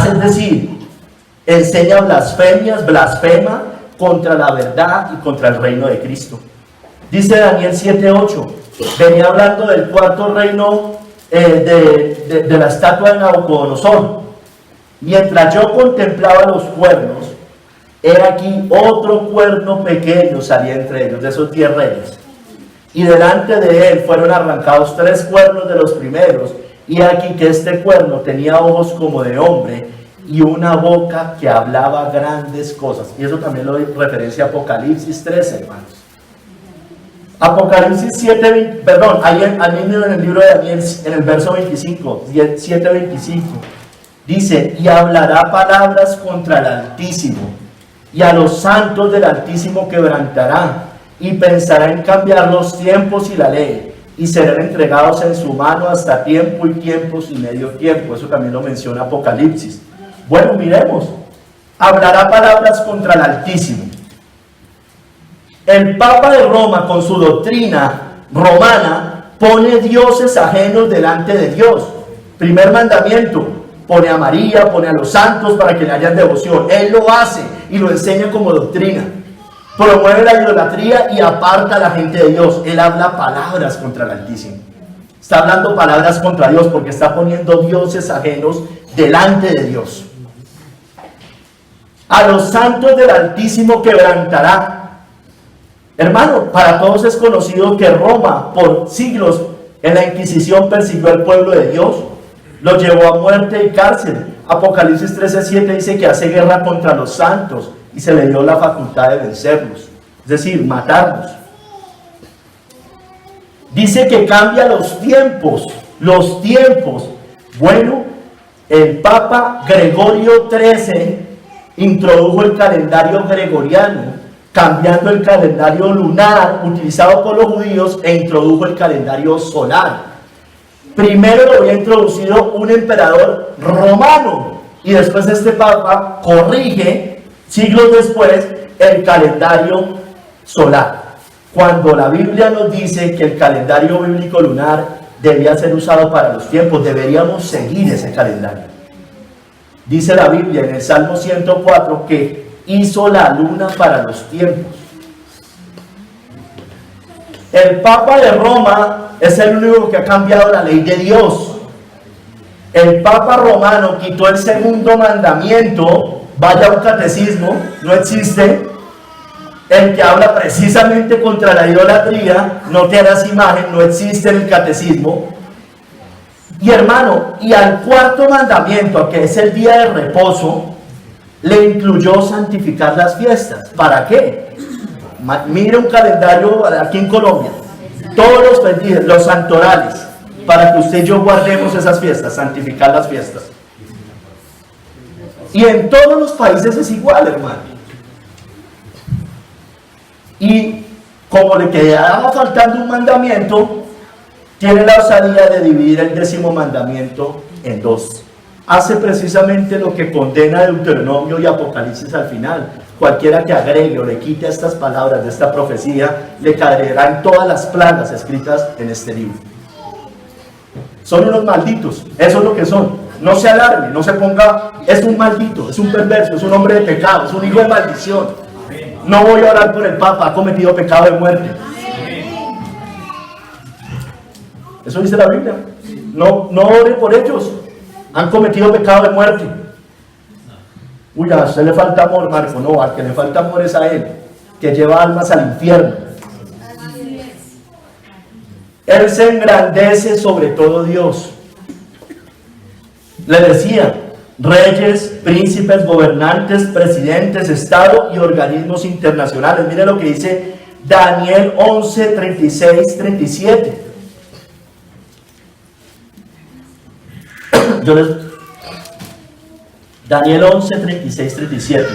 Es decir, enseña blasfemias, blasfema contra la verdad y contra el reino de Cristo. Dice Daniel 7:8, venía hablando del cuarto reino de la estatua de Nabucodonosor. Mientras yo contemplaba los cuernos, he aquí otro cuerno pequeño salía entre ellos, de esos 10 reyes. Y delante de él fueron arrancados 3 cuernos de los primeros, y aquí que este cuerno tenía ojos como de hombre, y una boca que hablaba grandes cosas. Y eso también lo referencia a Apocalipsis 13, hermanos. Apocalipsis 7, ahí en el libro de Daniel, en el verso 25, 7:25, dice, y hablará palabras contra el Altísimo, y a los santos del Altísimo quebrantará, y pensará en cambiar los tiempos y la ley, y serán entregados en su mano hasta tiempo y tiempos y medio tiempo. Eso también lo menciona Apocalipsis. Bueno, miremos, hablará palabras contra el Altísimo. El Papa de Roma, con su doctrina romana, pone dioses ajenos delante de Dios. Primer mandamiento, pone a María, pone a los santos para que le hayan devoción. Él lo hace y lo enseña como doctrina. Promueve la idolatría y aparta a la gente de Dios. Él habla palabras contra el Altísimo. Está hablando palabras contra Dios porque está poniendo dioses ajenos delante de Dios. A los santos del Altísimo quebrantará. Hermano, para todos es conocido que Roma por siglos en la Inquisición persiguió al pueblo de Dios, lo llevó a muerte y cárcel. Apocalipsis 13:7 dice que hace guerra contra los santos y se le dio la facultad de vencerlos, es decir, matarlos. Dice que cambia los tiempos. Bueno, el Papa Gregorio XIII introdujo el calendario gregoriano, cambiando el calendario lunar utilizado por los judíos e introdujo el calendario solar. Primero lo había introducido un emperador romano y después este papa corrige siglos después el calendario solar. Cuando la Biblia nos dice que el calendario bíblico lunar debía ser usado para los tiempos, deberíamos seguir ese calendario. Dice la Biblia en el Salmo 104 que hizo la luna para los tiempos. El Papa de Roma es el único que ha cambiado la ley de Dios. El Papa romano quitó el segundo mandamiento. Vaya a un catecismo, no existe. El que habla precisamente contra la idolatría, no te harás imagen, no existe en el catecismo. Y hermano, y al cuarto mandamiento, que es el día de reposo, le incluyó santificar las fiestas. ¿Para qué? Mire un calendario aquí en Colombia, todos los santorales, para que usted y yo guardemos esas fiestas, santificar las fiestas. Y en todos los países es igual, hermano. Y como le quedaba faltando un mandamiento, tiene la osadía de dividir el 10º mandamiento en 2. Hace precisamente lo que condena Deuteronomio y Apocalipsis al final. Cualquiera que agregue o le quite estas palabras de esta profecía, le caerán todas las plagas escritas en este libro. Son unos malditos, eso es lo que son. No se alarme, no se ponga, es un maldito, es un perverso, es un hombre de pecado, es un hijo de maldición. No voy a orar por el Papa, ha cometido pecado de muerte. Eso dice la Biblia. No ore por ellos. Han cometido pecado de muerte. Uy, a usted le falta amor, Marco. No, al que le falta amor es a él, que lleva almas al infierno. Él se engrandece sobre todo Dios. Le decía, reyes, príncipes, gobernantes, presidentes, Estado y organismos internacionales. Mire lo que dice Daniel 11, 36, 37. Daniel 11, 36, 37.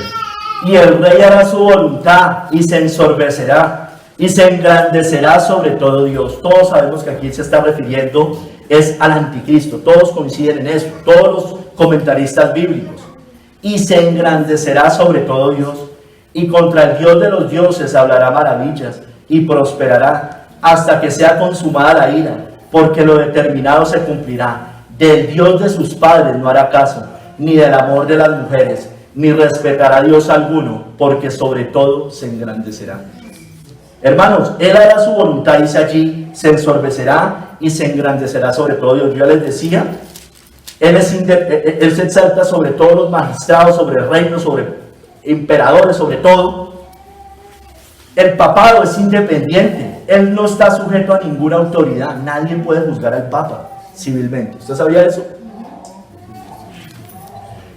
Y el rey hará su voluntad y se ensorbecerá y se engrandecerá sobre todo Dios. Todos sabemos que aquí se está refiriendo es al anticristo, todos coinciden en eso, todos los comentaristas bíblicos. Y se engrandecerá sobre todo Dios, y contra el Dios de los dioses hablará maravillas, y prosperará hasta que sea consumada la ira, porque lo determinado se cumplirá. Del Dios de sus padres no hará caso, ni del amor de las mujeres, ni respetará a Dios alguno, porque sobre todo se engrandecerá. Hermanos, Él hará su voluntad, dice allí, se ensorbecerá y se engrandecerá sobre todo Dios. Yo ya les decía, Él se exalta sobre todos los magistrados, sobre reinos, sobre emperadores, sobre todo. El papado es independiente, Él no está sujeto a ninguna autoridad, nadie puede juzgar al papa civilmente. ¿Usted sabía eso?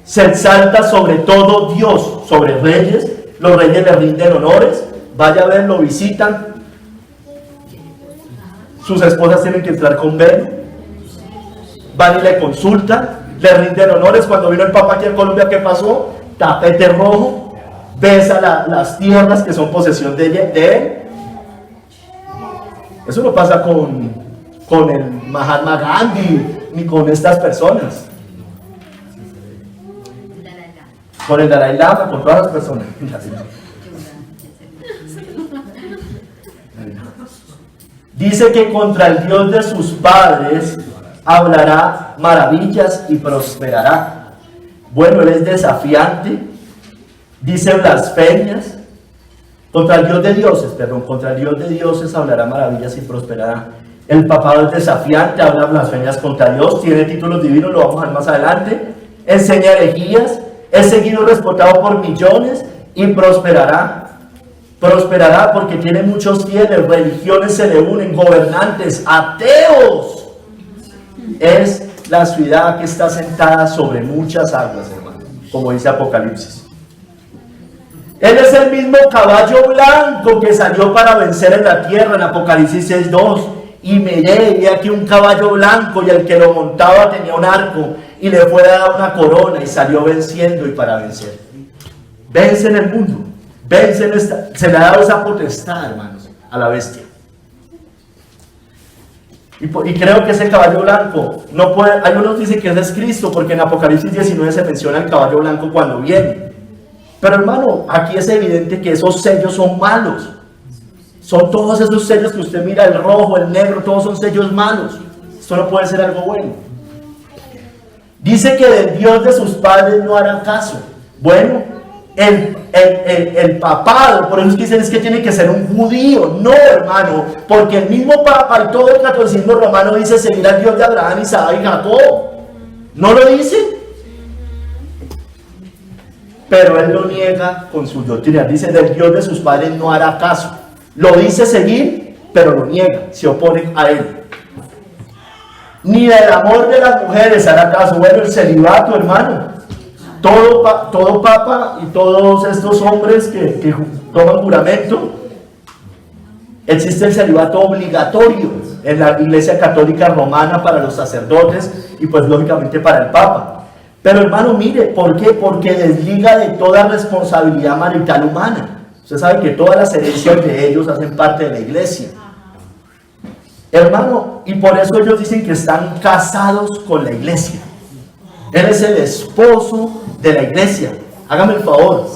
Se exalta sobre todo Dios, sobre reyes, los reyes le rinden honores, vaya a ver, lo visitan, sus esposas tienen que entrar con velo, van y le consultan, le rinden honores. Cuando vino el Papa aquí en Colombia, ¿qué pasó? Tapete rojo, besa las tierras que son posesión de él. Eso no pasa con el Mahatma Gandhi ni con estas personas. Con el Dalai Lama, con todas las personas. Dice que contra el Dios de sus padres hablará maravillas y prosperará. Bueno, Él es desafiante, dice blasfemias. Contra el Dios de dioses hablará maravillas y prosperará. El papado es desafiante, habla blasfemias contra Dios, tiene títulos divinos, lo vamos a ver más adelante. Enseña herejías, es seguido y respetado por millones y prosperará. Prosperará porque tiene muchos fieles, religiones se le unen, gobernantes, ateos. Es la ciudad que está sentada sobre muchas aguas, hermano, como dice Apocalipsis. Él es el mismo caballo blanco que salió para vencer en la tierra, en Apocalipsis 6:2. Y miré, y aquí un caballo blanco, y el que lo montaba tenía un arco, y le fue dada una corona, y salió venciendo y para vencer. Vence en el mundo. Se le ha dado esa potestad, hermanos, a la bestia. Y creo que ese caballo blanco no puede. Algunos dicen que ese es Cristo, porque en Apocalipsis 19 se menciona el caballo blanco cuando viene. Pero hermano, aquí es evidente que esos sellos son malos. Son todos esos sellos que usted mira, el rojo, el negro, todos son sellos malos. Esto no puede ser algo bueno. Dice que del Dios de sus padres no harán caso. Bueno, el papado, por eso es que dicen es que tiene que ser un judío. No, hermano, porque el mismo papa y todo el catolicismo romano dice seguir al Dios de Abraham, Isaac y Jacob. ¿No lo dice? Pero él lo niega con sus doctrinas. Dice del Dios de sus padres no hará caso. Lo dice seguir, pero lo niega, se opone a él. Ni del amor de las mujeres hará caso. Bueno, el celibato, hermano. Todo papa y todos estos hombres que toman juramento, existe el celibato obligatorio en la Iglesia Católica Romana para los sacerdotes y pues lógicamente para el papa. Pero hermano, mire, ¿por qué? Porque desliga de toda responsabilidad marital humana. Usted sabe que todas las herencias de ellos hacen parte de la iglesia. Hermano, y por eso ellos dicen que están casados con la iglesia. Él es el esposo de la iglesia. Hágame el favor.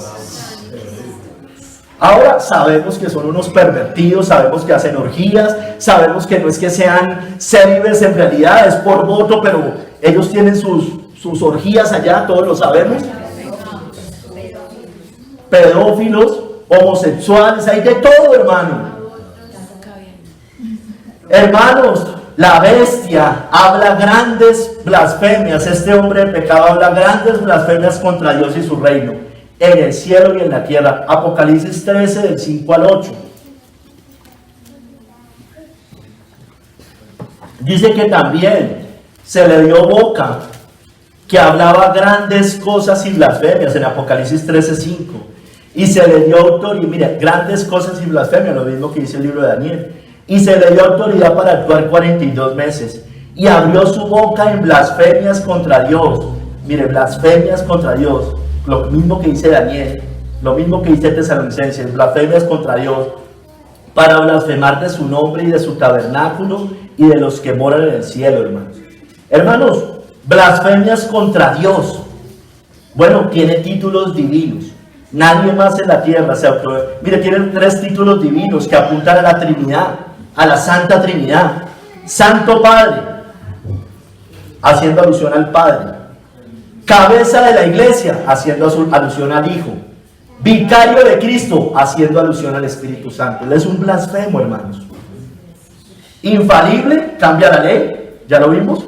Ahora sabemos que son unos pervertidos, sabemos que hacen orgías, sabemos que no es que sean célibes en realidad, es por voto, pero ellos tienen sus orgías allá, todos lo sabemos. Pedófilos, homosexuales, hay de todo, hermano. Hermanos, la bestia habla grandes blasfemias. Este hombre de pecado habla grandes blasfemias contra Dios y su reino, en el cielo y en la tierra. Apocalipsis 13, del 5 al 8. Dice que también se le dio boca, que hablaba grandes cosas y blasfemias, en Apocalipsis 13, 5. Y se le dio autoridad, mire, grandes cosas y blasfemias, lo mismo que dice el libro de Daniel. Y se le dio autoridad para actuar 42 meses. Y abrió su boca en blasfemias contra Dios. Mire, blasfemias contra Dios. Lo mismo que dice Daniel, lo mismo que dice Tesalonicenses, blasfemias contra Dios. para blasfemar de su nombre y de su tabernáculo y de los que moran en el cielo, hermanos. Hermanos, blasfemias contra Dios. Bueno, tiene títulos divinos. Nadie más en la tierra se aprueba. Mire, tienen 3 títulos divinos que apuntan a la Trinidad, a la Santa Trinidad. Santo Padre, haciendo alusión al Padre. Cabeza de la iglesia, haciendo alusión al Hijo. Vicario de Cristo, haciendo alusión al Espíritu Santo. Él es un blasfemo, hermanos. Infalible, cambia la ley, ya lo vimos.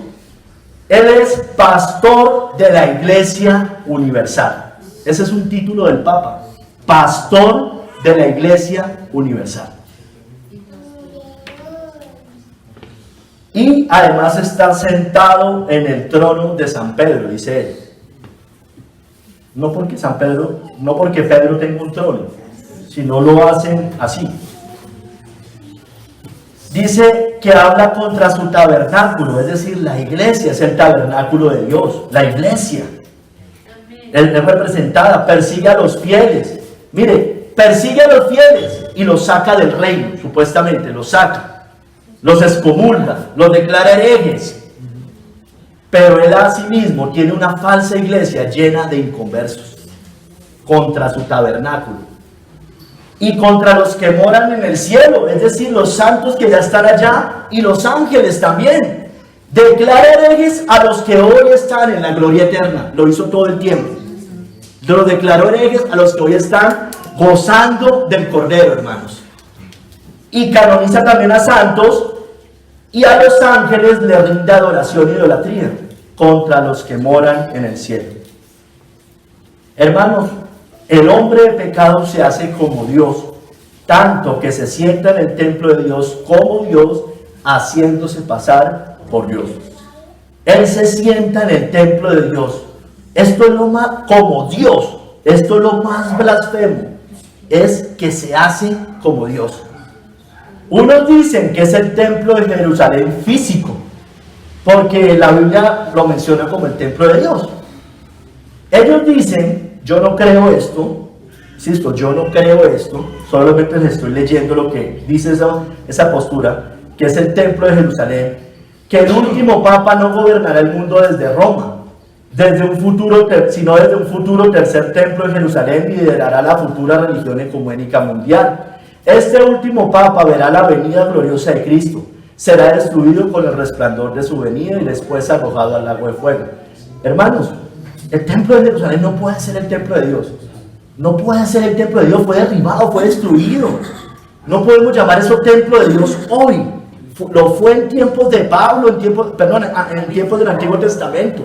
Él es pastor de la iglesia universal. Ese es un título del Papa. Pastor de la iglesia universal. Y además está sentado en el trono de San Pedro, dice él. No porque Pedro tenga un trono, sino lo hacen así. Dice que habla contra su tabernáculo, es decir, la iglesia es el tabernáculo de Dios, la iglesia. Él es representada, persigue a los fieles. Mire, persigue a los fieles y los saca del reino, supuestamente, los saca. Los excomulga, los declara herejes. Pero él a sí mismo tiene una falsa iglesia llena de inconversos contra su tabernáculo y contra los que moran en el cielo, es decir, los santos que ya están allá y los ángeles también. Declara herejes a los que hoy están en la gloria eterna. Lo hizo todo el tiempo. Lo declaró herejes a los que hoy están gozando del Cordero, hermanos. Y canoniza también a santos, y a los ángeles le rinde adoración e idolatría contra los que moran en el cielo. Hermanos, el hombre de pecado se hace como Dios, tanto que se sienta en el templo de Dios como Dios, haciéndose pasar por Dios. Él se sienta en el templo de Dios. Esto es lo más, como Dios, esto es lo más blasfemo, es que se hace como Dios. Unos dicen que es el templo de Jerusalén físico, porque la Biblia lo menciona como el templo de Dios. Ellos dicen, yo no creo esto, insisto, yo no creo esto, solamente les estoy leyendo lo que dice esa postura, que es el templo de Jerusalén, que el último papa no gobernará el mundo desde Roma, sino desde un futuro tercer templo de Jerusalén, y liderará la futura religión ecuménica mundial. Este último papa verá la venida gloriosa de Cristo, será destruido con el resplandor de su venida y después arrojado al lago de fuego. Hermanos, el templo de Jerusalén no puede ser el templo de Dios. No puede ser el templo de Dios, fue derribado, fue destruido. No podemos llamar eso templo de Dios hoy. Lo fue en tiempos de Pablo, en tiempos del Antiguo Testamento.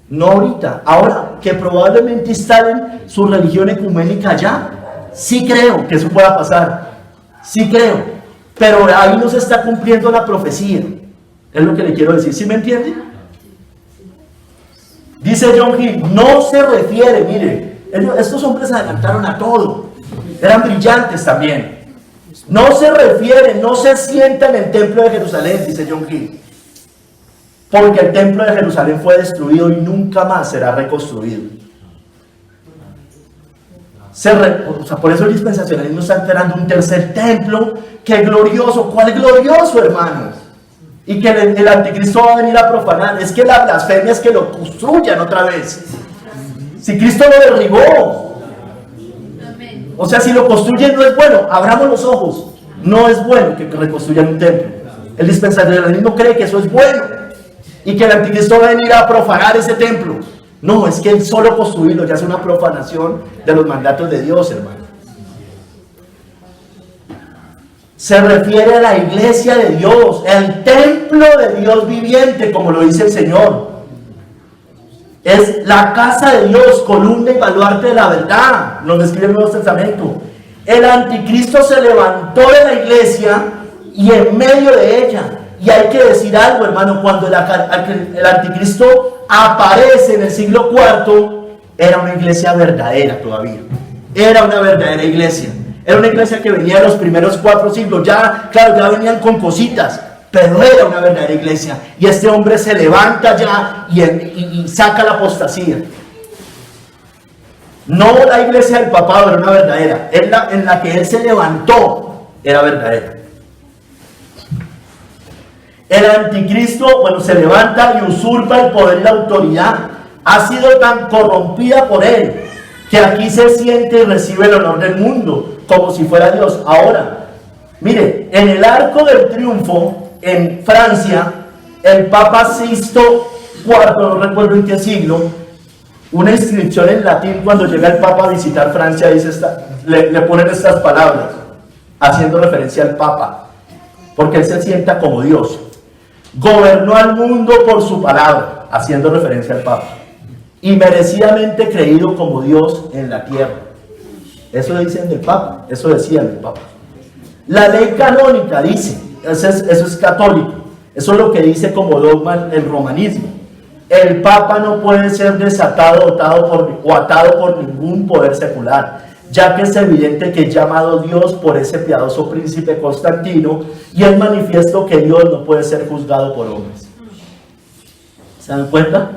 No ahorita. Ahora que probablemente instalen su religión ecuménica allá, sí creo que eso pueda pasar, sí creo, pero ahí no se está cumpliendo la profecía, es lo que le quiero decir, ¿sí me entiende? Dice John Hill, no se refiere, mire, estos hombres adelantaron a todo, eran brillantes también, no se refiere, no se sienta en el templo de Jerusalén, dice John Hill, porque el templo de Jerusalén fue destruido y nunca más será reconstruido. Por eso el dispensacionalismo está esperando un tercer templo. ¡Qué glorioso! ¿Cuál glorioso, hermanos? Y que el anticristo va a venir a profanar. Es que la blasfemia es que lo construyan otra vez. Si Cristo lo derribó, o sea, si lo construyen no es bueno. Abramos los ojos. No es bueno que reconstruyan un templo. El dispensacionalismo cree que eso es bueno y que el anticristo va a venir a profanar ese templo. No, es que el solo construirlo ya es una profanación de los mandatos de Dios, hermano. Se refiere a la iglesia de Dios, el templo de Dios viviente, como lo dice el Señor. Es la casa de Dios, columna y baluarte de la verdad, nos describe el Nuevo Testamento. El anticristo se levantó de la iglesia y en medio de ella. Y hay que decir algo, hermano, cuando el anticristo aparece en el siglo IV, era una iglesia verdadera todavía. Era una verdadera iglesia. Era una iglesia que venía de los primeros 4 siglos. Ya, claro, ya venían con cositas, pero era una verdadera iglesia. Y este hombre se levanta ya y saca la apostasía. No la iglesia del papado era una verdadera, es en la que él se levantó era verdadera. El anticristo, se levanta y usurpa el poder y la autoridad. Ha sido tan corrompida por él que aquí se siente y recibe el honor del mundo como si fuera Dios. Ahora, mire, en el Arco del Triunfo en Francia, el Papa Sixto IV, no recuerdo en qué siglo, una inscripción en latín cuando llega el Papa a visitar Francia, dice le ponen estas palabras, haciendo referencia al Papa, porque él se sienta como Dios. Gobernó al mundo por su palabra, haciendo referencia al Papa, y merecidamente creído como Dios en la tierra. Eso dicen del Papa, eso decían del Papa. La ley canónica dice, eso es católico, eso es lo que dice como dogma el romanismo. El Papa no puede ser desatado o atado por ningún poder secular, ya que es evidente que es llamado Dios por ese piadoso príncipe Constantino, y es manifiesto que Dios no puede ser juzgado por hombres. ¿Se dan cuenta?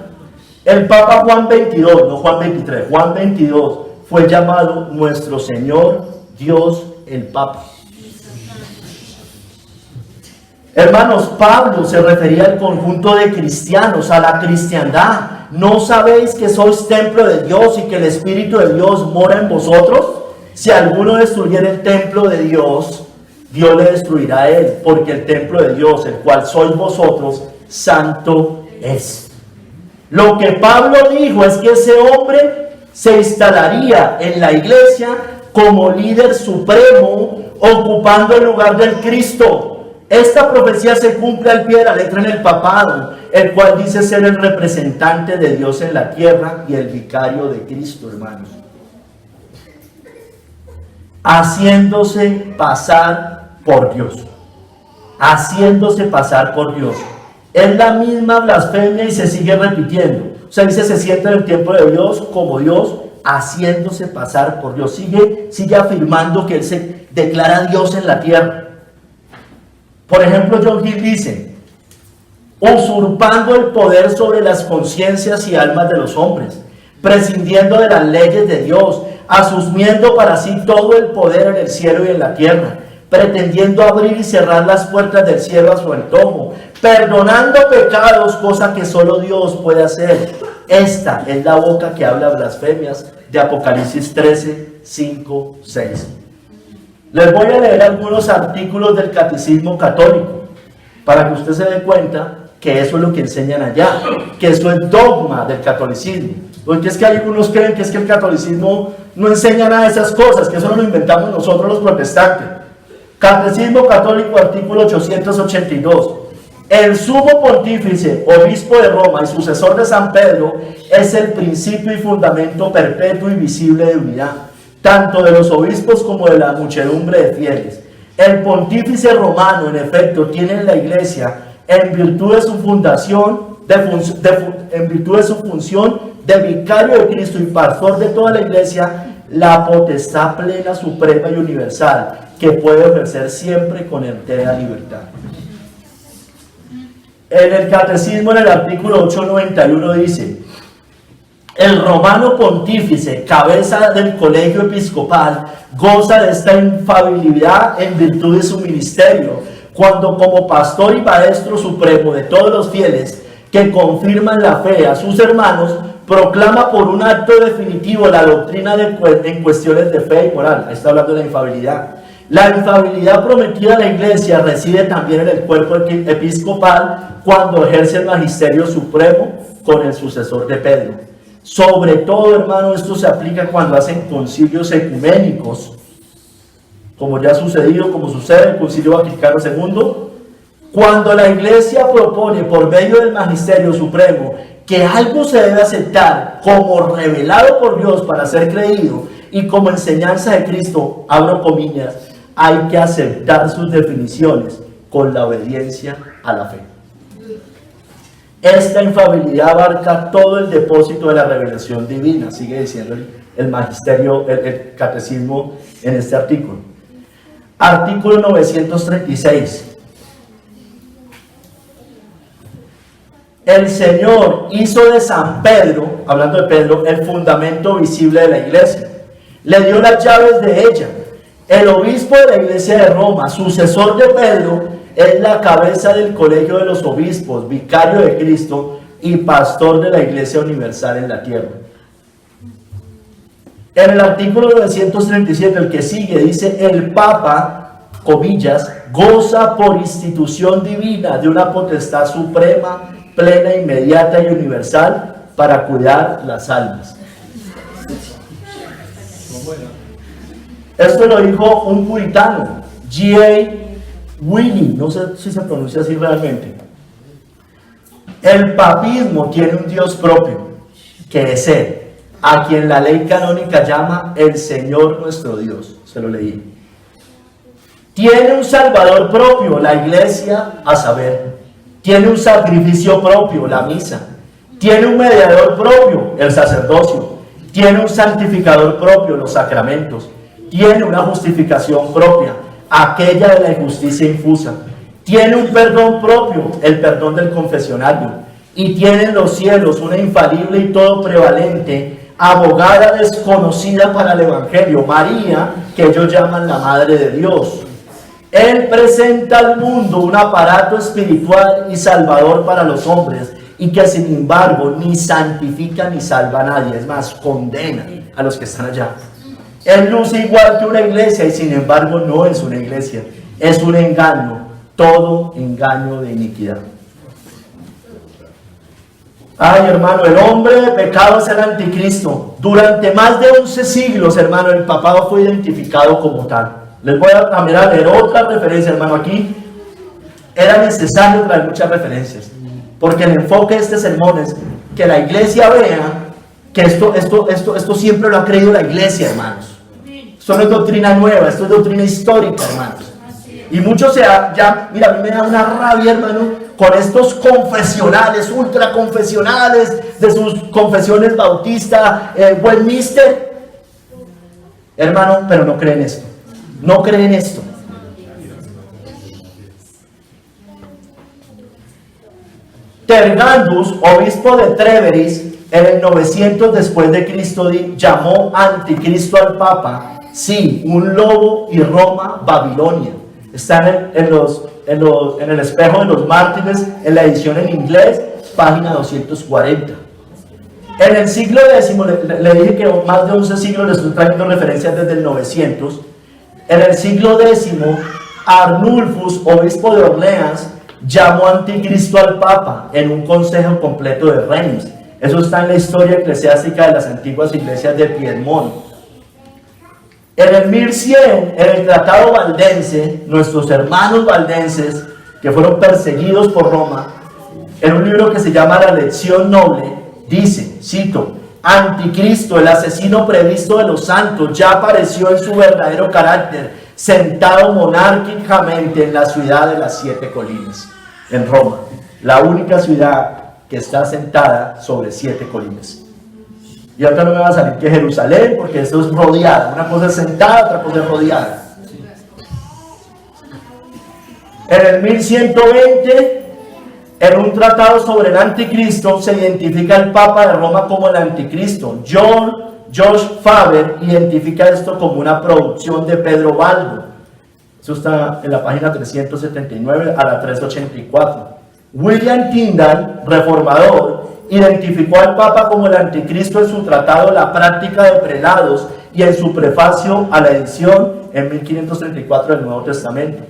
El Papa Juan 22, no Juan 23, Juan 22 fue llamado nuestro Señor Dios el Papa. Hermanos, Pablo se refería al conjunto de cristianos, a la cristiandad. ¿No sabéis que sois templo de Dios y que el Espíritu de Dios mora en vosotros? Si alguno destruyera el templo de Dios, Dios le destruirá a él, porque el templo de Dios, el cual sois vosotros, santo es. Lo que Pablo dijo es que ese hombre se instalaría en la iglesia como líder supremo, ocupando el lugar del Cristo. Esta profecía se cumple al pie de la letra en el papado, el cual dice ser el representante de Dios en la tierra y el vicario de Cristo, hermanos. Haciéndose pasar por Dios. Haciéndose pasar por Dios. Es la misma blasfemia y se sigue repitiendo. O sea, dice, se sienta en el tiempo de Dios como Dios, haciéndose pasar por Dios. Sigue afirmando que Él se declara Dios en la tierra. Por ejemplo, John Hill dice, usurpando el poder sobre las conciencias y almas de los hombres, prescindiendo de las leyes de Dios, asumiendo para sí todo el poder en el cielo y en la tierra, pretendiendo abrir y cerrar las puertas del cielo a su antojo, perdonando pecados, cosa que solo Dios puede hacer. Esta es la boca que habla blasfemias de Apocalipsis 13, 5, 6. Les voy a leer algunos artículos del Catecismo Católico para que usted se dé cuenta que eso es lo que enseñan allá, que eso es dogma del catolicismo. Porque es que algunos creen que es que el catolicismo no enseña nada de esas cosas, que eso no lo inventamos nosotros los protestantes. Catecismo Católico, artículo 882. El sumo pontífice, obispo de Roma y sucesor de San Pedro, es el principio y fundamento perpetuo y visible de unidad, tanto de los obispos como de la muchedumbre de fieles. El pontífice romano, en efecto, tiene en la iglesia, en virtud de su fundación, en virtud de su función de vicario de Cristo y pastor de toda la iglesia, la potestad plena, suprema y universal, que puede ejercer siempre con entera libertad. En el Catecismo, en el artículo 891 dice, el romano pontífice, cabeza del colegio episcopal, goza de esta infalibilidad en virtud de su ministerio, cuando como pastor y maestro supremo de todos los fieles que confirman la fe a sus hermanos, proclama por un acto definitivo la doctrina en cuestiones de fe y moral. Está hablando de la infalibilidad. La infalibilidad prometida a la iglesia reside también en el cuerpo episcopal cuando ejerce el magisterio supremo con el sucesor de Pedro. Sobre todo, hermano, esto se aplica cuando hacen concilios ecuménicos, como ya ha sucedido, como sucede en el Concilio Vaticano II, cuando la iglesia propone por medio del magisterio supremo que algo se debe aceptar como revelado por Dios para ser creído y como enseñanza de Cristo, abro comillas, hay que aceptar sus definiciones con la obediencia a la fe. Esta infalibilidad abarca todo el depósito de la revelación divina, sigue diciendo el magisterio, el catecismo en este artículo. Artículo 936. El Señor hizo de San Pedro, hablando de Pedro, el fundamento visible de la iglesia. Le dio las llaves de ella. El obispo de la iglesia de Roma, sucesor de Pedro, es la cabeza del colegio de los obispos, vicario de Cristo y pastor de la iglesia universal en la tierra. En el artículo 937, el que sigue, dice: el Papa, comillas, goza por institución divina de una potestad suprema, plena, inmediata y universal para cuidar las almas. Esto lo dijo un puritano, G.A. Wiley, no sé si se pronuncia así realmente. El papismo tiene un Dios propio, que es Él, a quien la ley canónica llama el Señor nuestro Dios. Se lo leí. Tiene un Salvador propio, la iglesia, a saber. Tiene un sacrificio propio, la misa. Tiene un mediador propio, el sacerdocio. Tiene un santificador propio, los sacramentos. Tiene una justificación propia, aquella de la injusticia infusa. Tiene un perdón propio, el perdón del confesionario. Y tiene en los cielos una infalible y todo prevalente abogada desconocida para el Evangelio, María, que ellos llaman la Madre de Dios. Él presenta al mundo un aparato espiritual y salvador para los hombres, y que sin embargo ni santifica ni salva a nadie, es más, condena a los que están allá. Él luce igual que una iglesia y sin embargo no es una iglesia, es un engaño, todo engaño de iniquidad. Ay, hermano, el hombre de pecado es el anticristo. Durante más de 11 siglos, hermano, el papado fue identificado como tal. Les voy a leer otra referencia, hermano. Aquí era necesario traer muchas referencias, porque el enfoque de este sermón es que la iglesia vea que esto siempre lo ha creído la iglesia, hermanos. Esto no es doctrina nueva, esto es doctrina histórica, hermanos. Y muchos mira, a mí me da una rabia, hermano, con estos confesionales, ultraconfesionales de sus confesiones bautista, Westminster. Hermano, pero no creen esto. No creen esto. Tergandus, obispo de Treveris, en el 900 después de Cristo, llamó anticristo al Papa. Sí, un lobo y Roma, Babilonia. Está en el espejo de los mártires, en la edición en inglés, página 240. En el siglo X, le dije que más de 11 siglos, le estoy trayendo referencias desde el 900. En el siglo X, Arnulfus, obispo de Orleans, llamó anticristo al Papa en un consejo completo de Reims. Eso está en la historia eclesiástica de las antiguas iglesias de Piedmont. En el 1100, en el Tratado Valdense, nuestros hermanos valdenses, que fueron perseguidos por Roma, en un libro que se llama La Lección Noble, dice, cito: Anticristo, el asesino previsto de los santos, ya apareció en su verdadero carácter, sentado monárquicamente en la ciudad de las 7 colinas, en Roma, la única ciudad que está sentada sobre 7 colinas. Y ahorita no me va a salir que Jerusalén, porque eso es rodeada. Una cosa es sentada, otra cosa es rodeada. En el 1120, en un tratado sobre el anticristo, se identifica al Papa de Roma como el anticristo. George Faber identifica esto como una producción de Pedro Baldo. Eso está en la página 379 a la 384. William Tyndall, reformador, identificó al Papa como el anticristo en su tratado La práctica de prelados y en su prefacio a la edición en 1534 del Nuevo Testamento.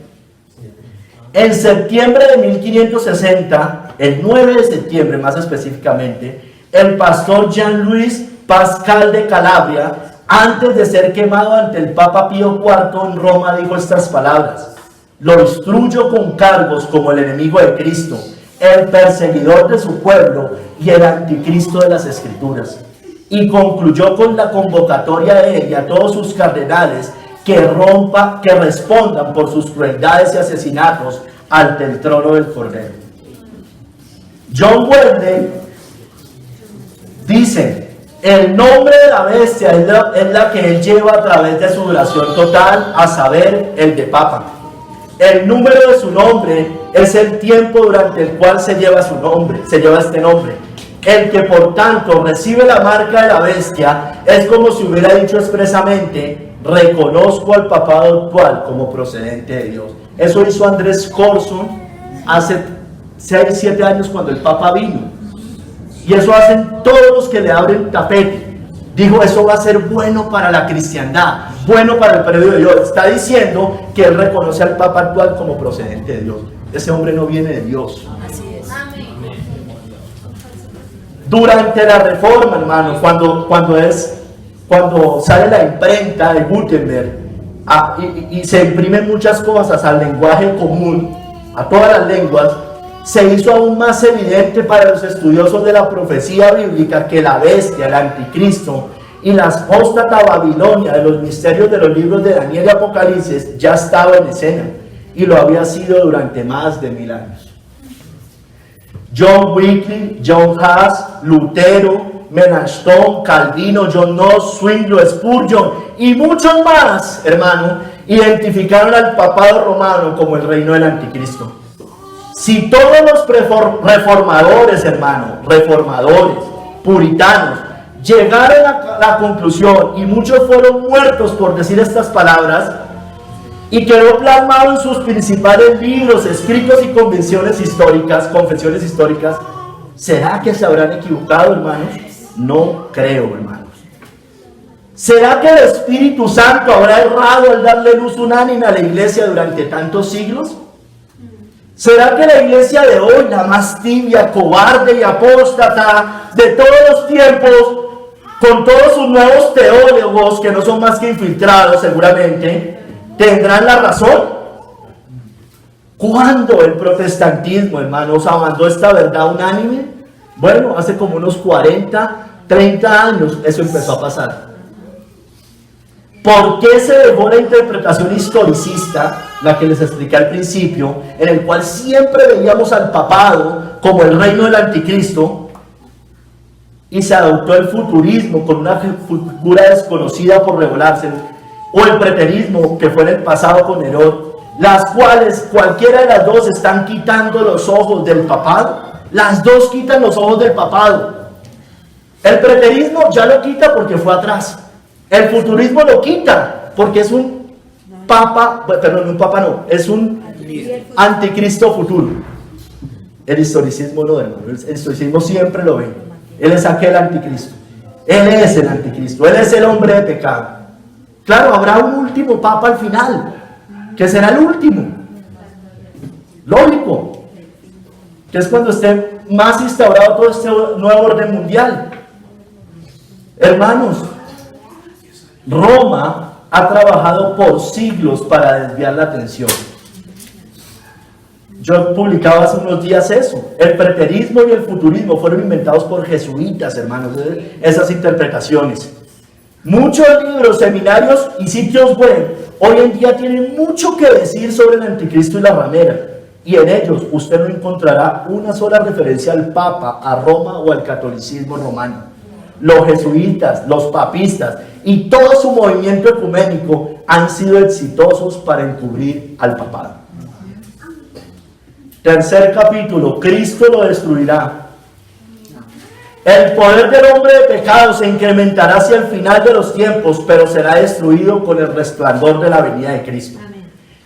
En septiembre de 1560, el 9 de septiembre más específicamente, el pastor Jean-Louis Pascal de Calabria, antes de ser quemado ante el Papa Pío IV en Roma, dijo estas palabras: lo instruyo con cargos como el enemigo de Cristo, el perseguidor de su pueblo y el anticristo de las Escrituras. Y concluyó con la convocatoria de él y a todos sus cardenales que respondan por sus crueldades y asesinatos ante el trono del Cordero. John Wesley dice: el nombre de la bestia es la que él lleva a través de su duración total, a saber, el de Papa. El número de su nombre es el tiempo durante el cual se lleva este nombre. El que por tanto recibe la marca de la bestia es como si hubiera dicho expresamente: reconozco al papado actual como procedente de Dios. Eso hizo Andrés Corson hace 6, 7 años cuando el Papa vino. Y eso hacen todos los que le abren tapete. Dijo, eso va a ser bueno para la cristiandad, bueno para el periodo de Dios. Está diciendo que él reconoce al Papa actual como procedente de Dios. Ese hombre no viene de Dios. Así es. Durante la Reforma, hermano, cuando sale la imprenta de Gutenberg y se imprimen muchas cosas al lenguaje común, a todas las lenguas, se hizo aún más evidente para los estudiosos de la profecía bíblica que la bestia, el anticristo y la apóstata Babilonia de los misterios de los libros de Daniel y Apocalipsis ya estaba en escena, y lo había sido durante más de 1000 años. John Wycliffe, John Huss, Lutero, Melanchthon, Calvino, John Knox, Zwinglio, Spurgeon y muchos más, hermano, identificaron al papado romano como el reino del anticristo. Si todos los reformadores, hermano, reformadores, puritanos, llegaron a la conclusión, y muchos fueron muertos por decir estas palabras, y quedó plasmado en sus principales libros, escritos y confesiones históricas, ¿será que se habrán equivocado, hermanos? No creo, hermanos. ¿Será que el Espíritu Santo habrá errado al darle luz unánime a la iglesia durante tantos siglos? ¿Será que la iglesia de hoy, la más tibia, cobarde y apóstata de todos los tiempos, con todos sus nuevos teólogos que no son más que infiltrados seguramente, tendrán la razón? ¿Cuándo el protestantismo, hermanos, abandonó esta verdad unánime? Bueno, hace como unos 40, 30 años eso empezó a pasar. ¿Por qué se dejó la interpretación historicista, la que les expliqué al principio, en el cual siempre veíamos al papado como el reino del anticristo, y se adoptó el futurismo con una figura desconocida por revelarse, o el preterismo que fue en el pasado con Nerón, las cuales cualquiera de las dos están quitando los ojos del papado? Las dos quitan los ojos del papado. El preterismo ya lo quita porque fue atrás. El futurismo lo quita porque es un papa, perdón, un papa no, es un anticristo futuro. El historicismo no, hermano. El historicismo siempre lo ve. Él es aquel anticristo. Él es el anticristo. Él es el hombre de pecado. Claro, habrá un último papa al final, que será el último. Lógico. Que es cuando esté más instaurado todo este nuevo orden mundial. Hermanos, Roma ha trabajado por siglos para desviar la atención. Yo publicaba hace unos días eso. El preterismo y el futurismo fueron inventados por jesuitas, hermanos, esas interpretaciones. Muchos libros, seminarios y sitios web hoy en día tienen mucho que decir sobre el anticristo y la ramera, y en ellos usted no encontrará una sola referencia al Papa, a Roma o al catolicismo romano. Los jesuitas, los papistas y todo su movimiento ecuménico han sido exitosos para encubrir al papado. Tercer capítulo, Cristo lo destruirá. El poder del hombre de pecado se incrementará hacia el final de los tiempos, pero será destruido con el resplandor de la venida de Cristo.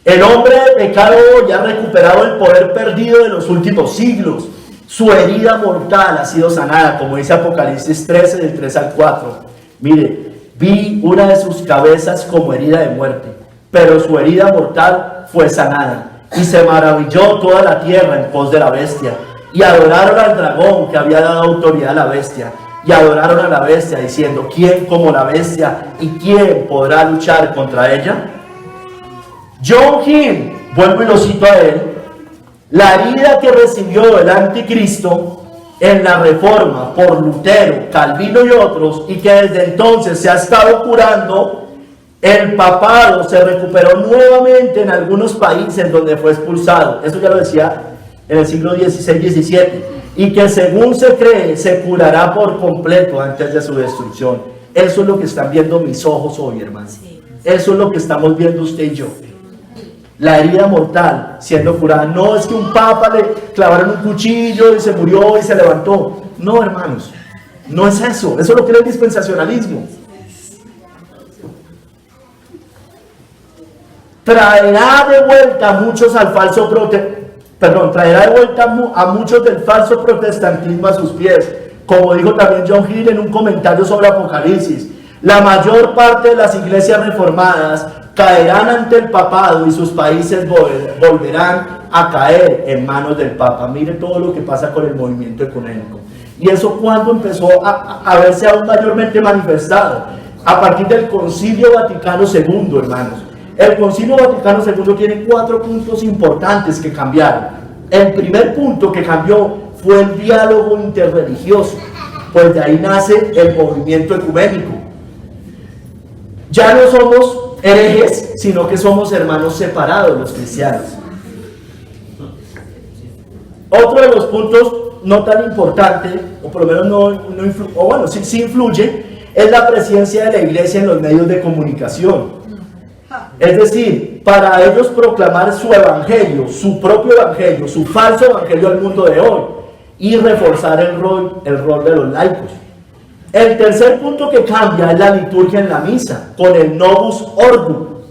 El hombre de pecado ya ha recuperado el poder perdido de los últimos siglos. Su herida mortal ha sido sanada, como dice Apocalipsis 13, del 3 al 4. Mire, vi una de sus cabezas como herida de muerte, pero su herida mortal fue sanada. Y se maravilló toda la tierra en pos de la bestia. Y adoraron al dragón que había dado autoridad a la bestia. Y adoraron a la bestia diciendo, ¿quién como la bestia? ¿Y quién podrá luchar contra ella? John Hill, vuelvo y lo cito a él, la herida que recibió el anticristo en la Reforma por Lutero, Calvino y otros, y que desde entonces se ha estado curando, el papado se recuperó nuevamente en algunos países donde fue expulsado. Eso ya lo decía en el siglo XVI-XVII, y que según se cree se curará por completo antes de su destrucción. Eso es lo que están viendo mis ojos hoy, hermano. Eso es lo que estamos viendo usted y yo. La herida mortal siendo curada. No es que un papa le clavaron un cuchillo y se murió y se levantó. No, hermanos, no es eso. Eso es lo que es el dispensacionalismo. traerá de vuelta a muchos al falso traerá de vuelta a muchos del falso protestantismo a sus pies. Como dijo también John Hill en un comentario sobre Apocalipsis, la mayor parte de las iglesias reformadas caerán ante el papado y sus países volverán a caer en manos del papa. Mire todo lo que pasa con el movimiento ecuménico. Y eso cuando empezó a verse aún mayormente manifestado, a partir del Concilio Vaticano II, hermanos. El Concilio Vaticano II tiene 4 puntos importantes que cambiaron. El primer punto que cambió fue el diálogo interreligioso, pues de ahí nace el movimiento ecuménico. Ya no somos herejes, sino que somos hermanos separados los cristianos. Otro de los puntos no tan importante, o por lo menos sí influye, es la presencia de la iglesia en los medios de comunicación. Es decir, para ellos proclamar su evangelio, su propio evangelio, su falso evangelio al mundo de hoy, y reforzar el rol de los laicos. El tercer punto que cambia es la liturgia en la misa, con el Novus Ordo,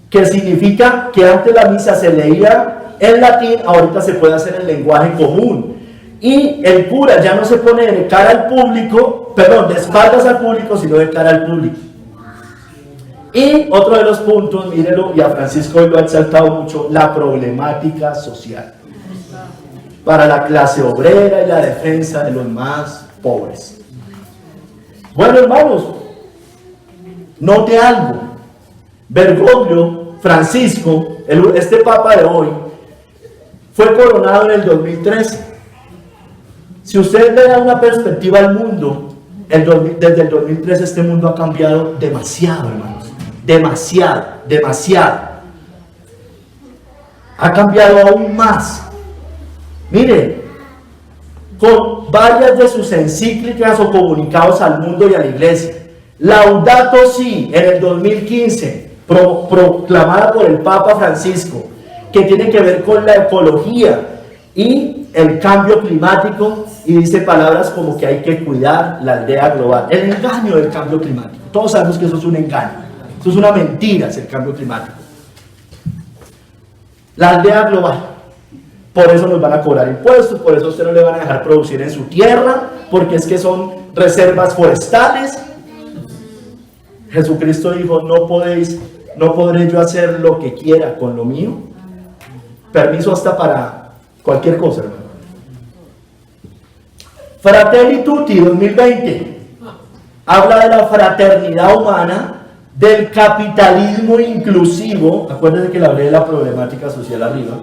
que significa que antes la misa se leía en latín, ahorita se puede hacer en lenguaje común. Y el cura ya no se pone de cara al público, de espaldas al público, sino de cara al público. Y otro de los puntos, mírenlo, y a Francisco lo ha exaltado mucho, la problemática social para la clase obrera y la defensa de los más pobres. Bueno, hermanos, note algo. Bergoglio, Francisco, este papa de hoy, fue coronado en el 2013. Si usted le da una perspectiva al mundo, desde el 2013 este mundo ha cambiado demasiado, hermanos. Demasiado. Ha cambiado aún más. Mire, con varias de sus encíclicas o comunicados al mundo y a la iglesia. Laudato Si, en el 2015, proclamada por el Papa Francisco, que tiene que ver con la ecología y el cambio climático, y dice palabras como que hay que cuidar la aldea global. El engaño del cambio climático. Todos sabemos que eso es un engaño. Eso es una mentira, es el cambio climático. La aldea global. Por eso nos van a cobrar impuestos, por eso a usted no le van a dejar producir en su tierra, porque es que son reservas forestales. Jesucristo dijo, no podré yo hacer lo que quiera con lo mío. Permiso hasta para cualquier cosa, hermano. Fratelli Tutti 2020 habla de la fraternidad humana, del capitalismo inclusivo. Acuérdense que le hablé de la problemática social arriba.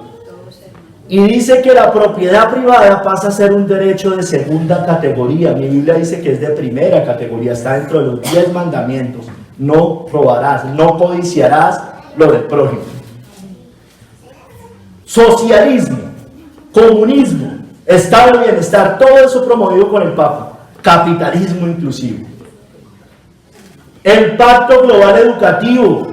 Y dice que la propiedad privada pasa a ser un derecho de segunda categoría. Mi Biblia dice que es de primera categoría, está dentro de los 10 mandamientos. No robarás, no codiciarás lo del prójimo. Socialismo, comunismo, estado de bienestar, todo eso promovido por el Papa. Capitalismo inclusivo. El Pacto Global Educativo,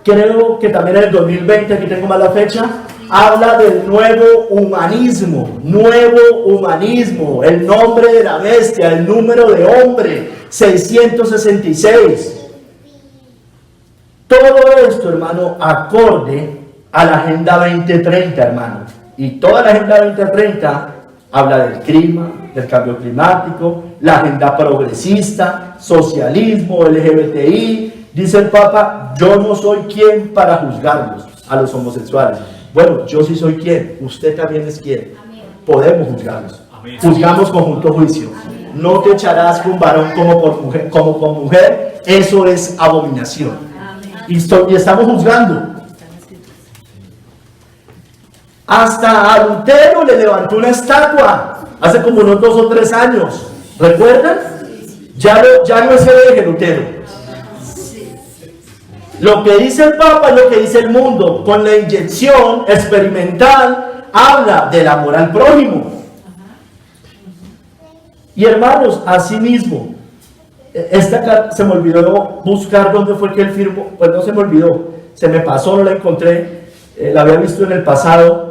creo que también en el 2020, aquí tengo más la fecha, habla del nuevo humanismo, el nombre de la bestia, el número de hombre, 666. Todo esto, hermano, acorde a la Agenda 2030, hermano. Y toda la Agenda 2030 habla del clima, del cambio climático, la agenda progresista, socialismo, LGBTI. Dice el Papa, yo no soy quien para juzgarlos a los homosexuales. Bueno, yo sí soy quien, usted también es quien. Podemos juzgarlos. Juzgamos con justo juicio. No te echarás con varón como con mujer, eso es abominación. Y estamos juzgando. Hasta a Lutero le levantó una estatua hace como unos 2 o 3 años. ¿Recuerdan? Ya no es hereje Lutero. Lo que dice el Papa es lo que dice el mundo. Con la inyección experimental habla del amor al prójimo. Y hermanos, así mismo, esta carta se me olvidó buscar dónde fue que él firmó. Pues no se me olvidó, se me pasó, no la encontré, la había visto en el pasado.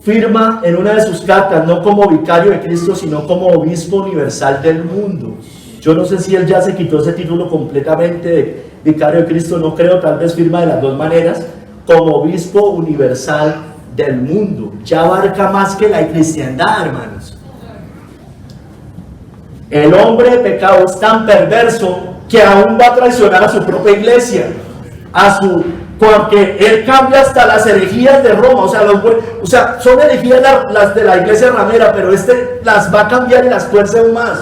Firma en una de sus cartas, no como vicario de Cristo, sino como obispo universal del mundo. Yo no sé si él ya se quitó ese título completamente de vicario de Cristo, no creo, tal vez firma de las dos maneras, como obispo universal del mundo. Ya abarca más que la cristiandad, hermanos. El hombre de pecado es tan perverso que aún va a traicionar a su propia iglesia, porque él cambia hasta las herejías de Roma, o sea, son herejías las de la iglesia ramera, pero las va a cambiar y las tuerce aún más.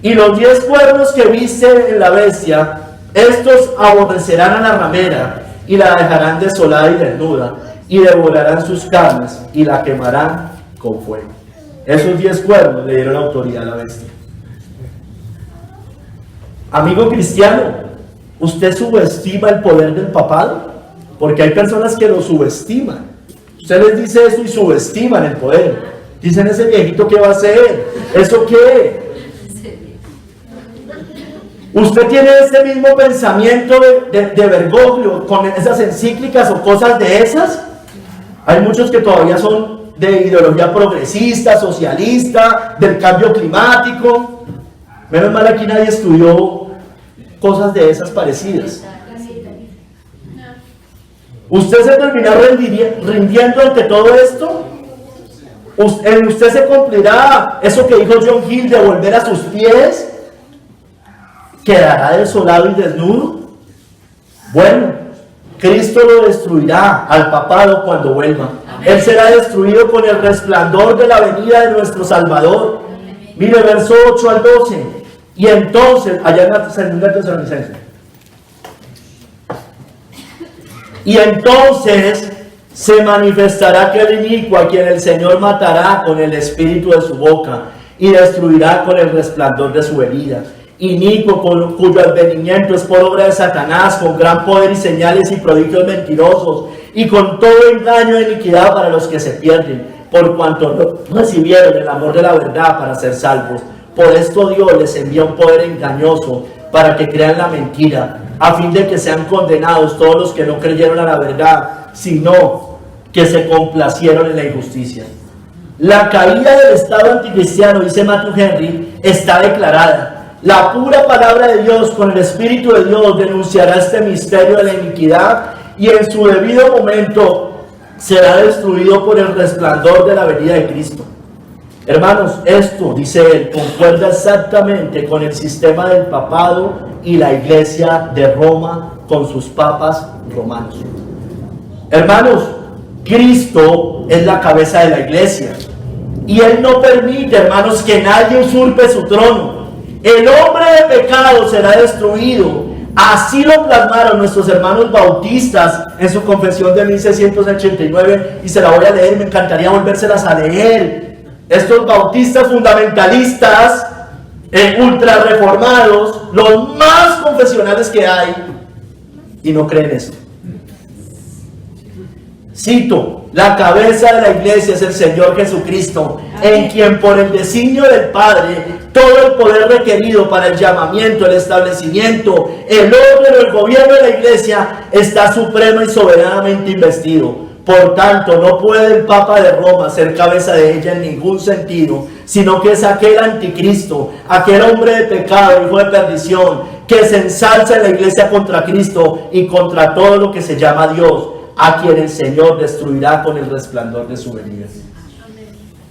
Y los 10 cuernos que viste en la bestia, estos aborrecerán a la ramera y la dejarán desolada y desnuda, y devorarán sus carnes y la quemarán con fuego. Esos 10 cuernos le dieron autoridad a la bestia. Amigo cristiano, ¿usted subestima el poder del papado? Porque hay personas que lo subestiman. Usted les dice eso y subestiman el poder. Dicen, ese viejito, ¿qué va a hacer? ¿Eso qué? Usted tiene ese mismo pensamiento de Bergoglio con esas encíclicas o cosas de esas. Hay muchos que todavía son de ideología progresista, socialista, del cambio climático. Menos mal aquí nadie estudió cosas de esas parecidas. ¿Usted se terminará rindiendo ante todo esto? ¿En usted se cumplirá eso que dijo John Hill de volver a sus pies? ¿Quedará desolado y desnudo? Bueno, Cristo lo destruirá al papado cuando vuelva. Él será destruido con el resplandor de la venida de nuestro Salvador. Mire, verso 8 al 12. Y entonces, allá en la segunda Tesalonicenses. Y entonces se manifestará aquel inicuo a quien el Señor matará con el espíritu de su boca y destruirá con el resplandor de su venida. Inicuo cuyo advenimiento es por obra de Satanás, con gran poder y señales y prodigios mentirosos, y con todo engaño de iniquidad para los que se pierden, por cuanto no recibieron el amor de la verdad para ser salvos. Por esto Dios les envía un poder engañoso para que crean la mentira, a fin de que sean condenados todos los que no creyeron a la verdad, sino que se complacieron en la injusticia. La caída del Estado anticristiano, dice Matthew Henry, está declarada. La pura palabra de Dios con el Espíritu de Dios denunciará este misterio de la iniquidad y en su debido momento será destruido por el resplandor de la venida de Cristo. Hermanos, esto, dice él, concuerda exactamente con el sistema del papado y la iglesia de Roma con sus papas romanos. Hermanos, Cristo es la cabeza de la iglesia y él no permite, hermanos, que nadie usurpe su trono. El hombre de pecado será destruido. Así lo plasmaron nuestros hermanos bautistas en su confesión de 1689, y se la voy a leer, me encantaría volvérselas a leer. Estos bautistas fundamentalistas, ultra reformados, los más confesionales que hay, y no creen esto. Cito: la cabeza de la iglesia es el Señor Jesucristo, en quien por el designio del Padre todo el poder requerido para el llamamiento, el establecimiento, el orden o el gobierno de la iglesia está suprema y soberanamente investido. Por tanto, no puede el Papa de Roma ser cabeza de ella en ningún sentido, sino que es aquel anticristo, aquel hombre de pecado, hijo de perdición, que se ensalza en la iglesia contra Cristo y contra todo lo que se llama Dios, a quien el Señor destruirá con el resplandor de su venida.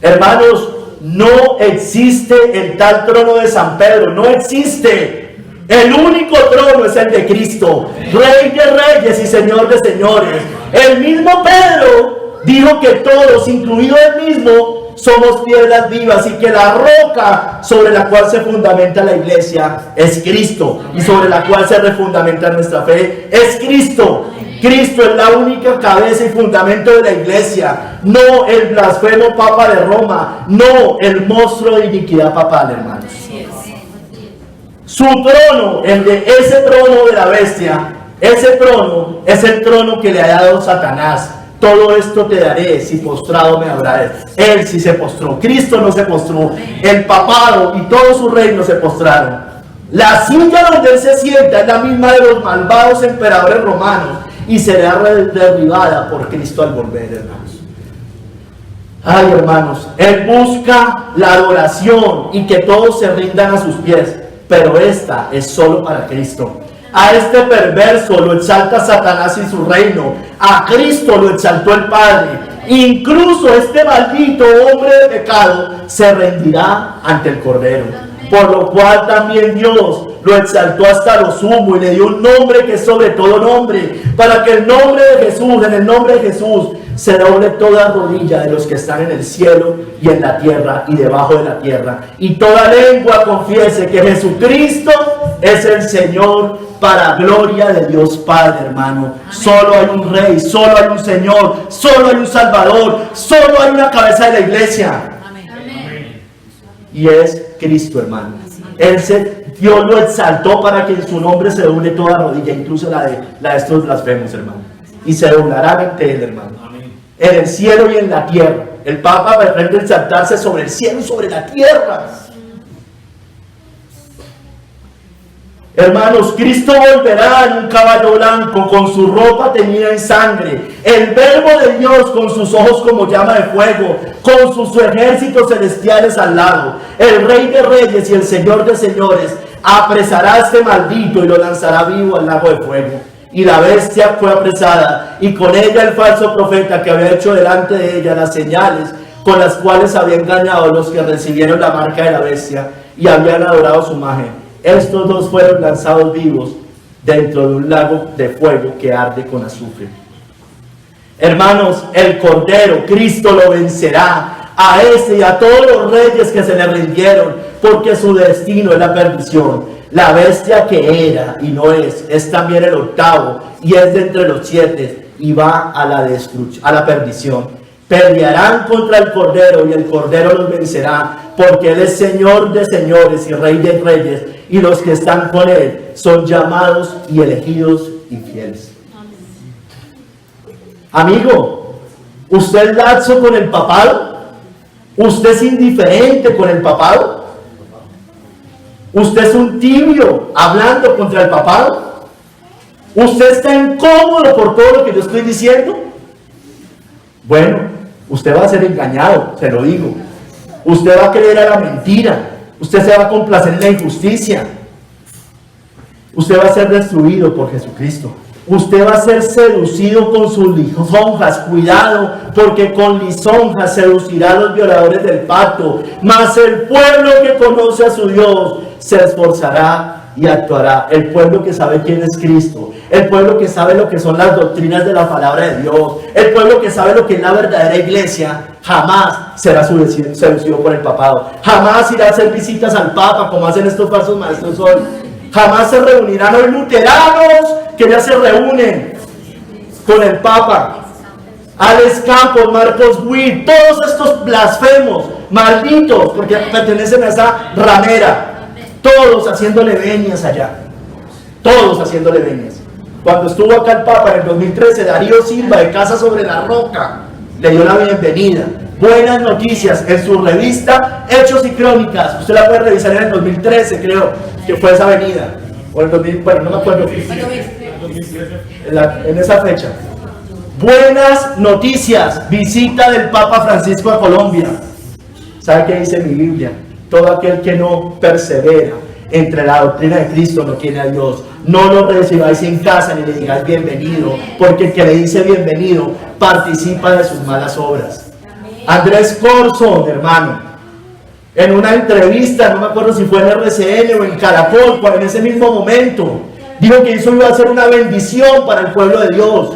Hermanos, no existe el tal trono de San Pedro, no existe. El único trono es el de Cristo, Rey de reyes y Señor de señores. El mismo Pedro dijo que todos, incluido él mismo, somos piedras vivas y que la roca sobre la cual se fundamenta la iglesia es Cristo, y sobre la cual se refundamenta nuestra fe es Cristo. Cristo es la única cabeza y fundamento de la iglesia, no el blasfemo Papa de Roma, no el monstruo de iniquidad papal, hermanos. Su trono, el de ese trono de la bestia, ese trono es el trono que le ha dado Satanás. Todo esto te daré si postrado me adorarás. Él sí se postró, Cristo no se postró. El papado y todo su reino se postraron. La silla donde él se sienta es la misma de los malvados emperadores romanos y será derribada por Cristo al volver, hermanos. Ay, hermanos, Él busca la adoración y que todos se rindan a sus pies, pero esta es solo para Cristo. A este perverso lo exalta Satanás y su reino, a Cristo lo exaltó el Padre. Incluso este maldito hombre de pecado se rendirá ante el Cordero, por lo cual también Dios lo exaltó hasta lo sumo y le dio un nombre que es sobre todo nombre, para que el nombre de Jesús, en el nombre de Jesús, se doble toda rodilla de los que están en el cielo y en la tierra y debajo de la tierra, y toda lengua confiese que Jesucristo es el Señor, para gloria de Dios Padre, hermano. Amén. Solo hay un Rey, solo hay un Señor, solo hay un Salvador, solo hay una cabeza de la iglesia. Amén. Y es Cristo, hermano. Dios lo exaltó para que en su nombre se doble toda rodilla, incluso la de estos blasfemos, hermano. Y se doblarán ante Él, hermano. Amén. En el cielo y en la tierra. El Papa pretende exaltarse sobre el cielo y sobre la tierra. Hermanos, Cristo volverá en un caballo blanco, con su ropa teñida en sangre, el Verbo de Dios con sus ojos como llama de fuego, con sus ejércitos celestiales al lado. El Rey de Reyes y el Señor de Señores apresará a este maldito y lo lanzará vivo al lago de fuego. Y la bestia fue apresada, y con ella el falso profeta que había hecho delante de ella las señales con las cuales había engañado a los que recibieron la marca de la bestia y habían adorado su imagen. Estos dos fueron lanzados vivos dentro de un lago de fuego que arde con azufre. Hermanos, el Cordero, Cristo lo vencerá a este y a todos los reyes que se le rindieron, porque su destino es la perdición. La bestia que era y no es también el octavo y es de entre los 7 y va a la destrucción, a la perdición. Pelearán contra el Cordero y el Cordero los vencerá, porque Él es Señor de señores y Rey de reyes, y los que están con Él son llamados y elegidos y fieles. Amigo, ¿usted es laxo con el papado? ¿Usted es indiferente con el papado? ¿Usted es un tibio hablando contra el papado? ¿Usted está incómodo por todo lo que yo estoy diciendo? Bueno, usted va a ser engañado, se lo digo. Usted va a creer a la mentira. Usted se va a complacer en la injusticia. Usted va a ser destruido por Jesucristo. Usted va a ser seducido con sus lisonjas. Cuidado, porque con lisonjas seducirá a los violadores del pacto. Mas el pueblo que conoce a su Dios se esforzará y actuará. El pueblo que sabe quién es Cristo, el pueblo que sabe lo que son las doctrinas de la palabra de Dios, el pueblo que sabe lo que es la verdadera iglesia, jamás será seducido por el papado, jamás irá a hacer visitas al Papa como hacen estos falsos maestros hoy, jamás se reunirán los luteranos que ya se reúnen con el Papa, Alex Campos, Marcos Witt, todos estos blasfemos, malditos, porque pertenecen a esa ramera. Todos haciéndole venias allá. Todos haciéndole venias. Cuando estuvo acá el Papa en el 2013, Darío Silva de Casa sobre la Roca le dio la bienvenida. Buenas noticias en su revista Hechos y Crónicas. Usted la puede revisar en el 2013, creo que fue esa venida. O el 2000, bueno, no me acuerdo. En esa fecha. Buenas noticias. Visita del Papa Francisco a Colombia. ¿Sabe qué dice mi Biblia? Todo aquel que no persevera entre la doctrina de Cristo no tiene a Dios. No lo recibáis en casa ni le digáis bienvenido, porque el que le dice bienvenido participa de sus malas obras. Andrés Corson, hermano, en una entrevista, no me acuerdo si fue en RCN o en Caracol, en ese mismo momento, dijo que eso iba a ser una bendición para el pueblo de Dios.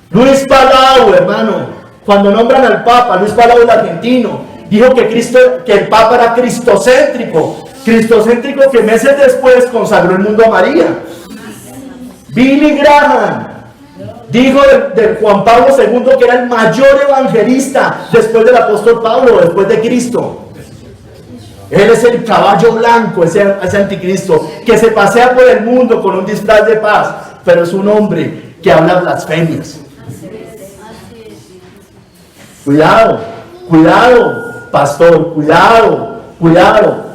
Luis Palau, hermano, cuando nombran al Papa, Luis Palau, el argentino, dijo que el Papa era cristocéntrico que meses después consagró el mundo a María. Billy Graham dijo de Juan Pablo II que era el mayor evangelista después del apóstol Pablo, después de Cristo. Él es el caballo blanco, ese anticristo, que se pasea por el mundo con un disfraz de paz, pero es un hombre que habla blasfemias. Cuidado, pastor, cuidado.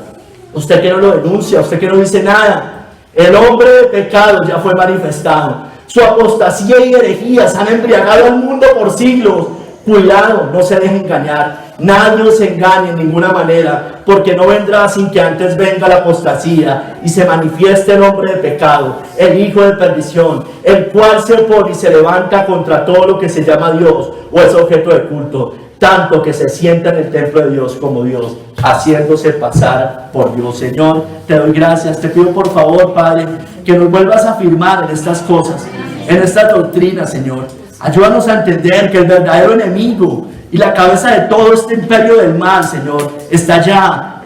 Usted que no lo denuncia, usted que no dice nada. El hombre de pecado ya fue manifestado. Su apostasía y herejías han embriagado al mundo por siglos. Cuidado, no se deje engañar. Nadie os engañe en ninguna manera, porque no vendrá sin que antes venga la apostasía y se manifieste el hombre de pecado, el hijo de perdición, el cual se opone y se levanta contra todo lo que se llama Dios o es objeto de culto, tanto que se sienta en el templo de Dios como Dios, haciéndose pasar por Dios. Señor, te doy gracias. Te pido por favor, Padre, que nos vuelvas a afirmar en estas cosas, en esta doctrina, Señor. Ayúdanos a entender que el verdadero enemigo y la cabeza de todo este imperio del mal, Señor, está allá,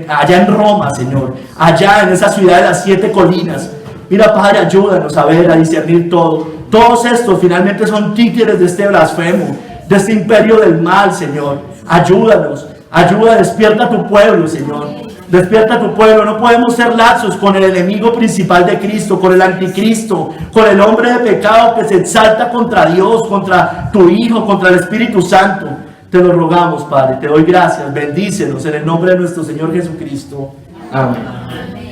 allá en Roma, Señor, allá en esa ciudad de las 7 colinas. Mira, Padre, ayúdanos a ver, a discernir todo. Todos estos finalmente son títeres de este blasfemo, de este imperio del mal, Señor. Ayúdanos, ayuda, despierta a tu pueblo, Señor. Despierta a tu pueblo. No podemos ser laxos con el enemigo principal de Cristo, con el anticristo, con el hombre de pecado que se exalta contra Dios, contra tu Hijo, contra el Espíritu Santo. Te lo rogamos, Padre. Te doy gracias. Bendícenos en el nombre de nuestro Señor Jesucristo. Amén.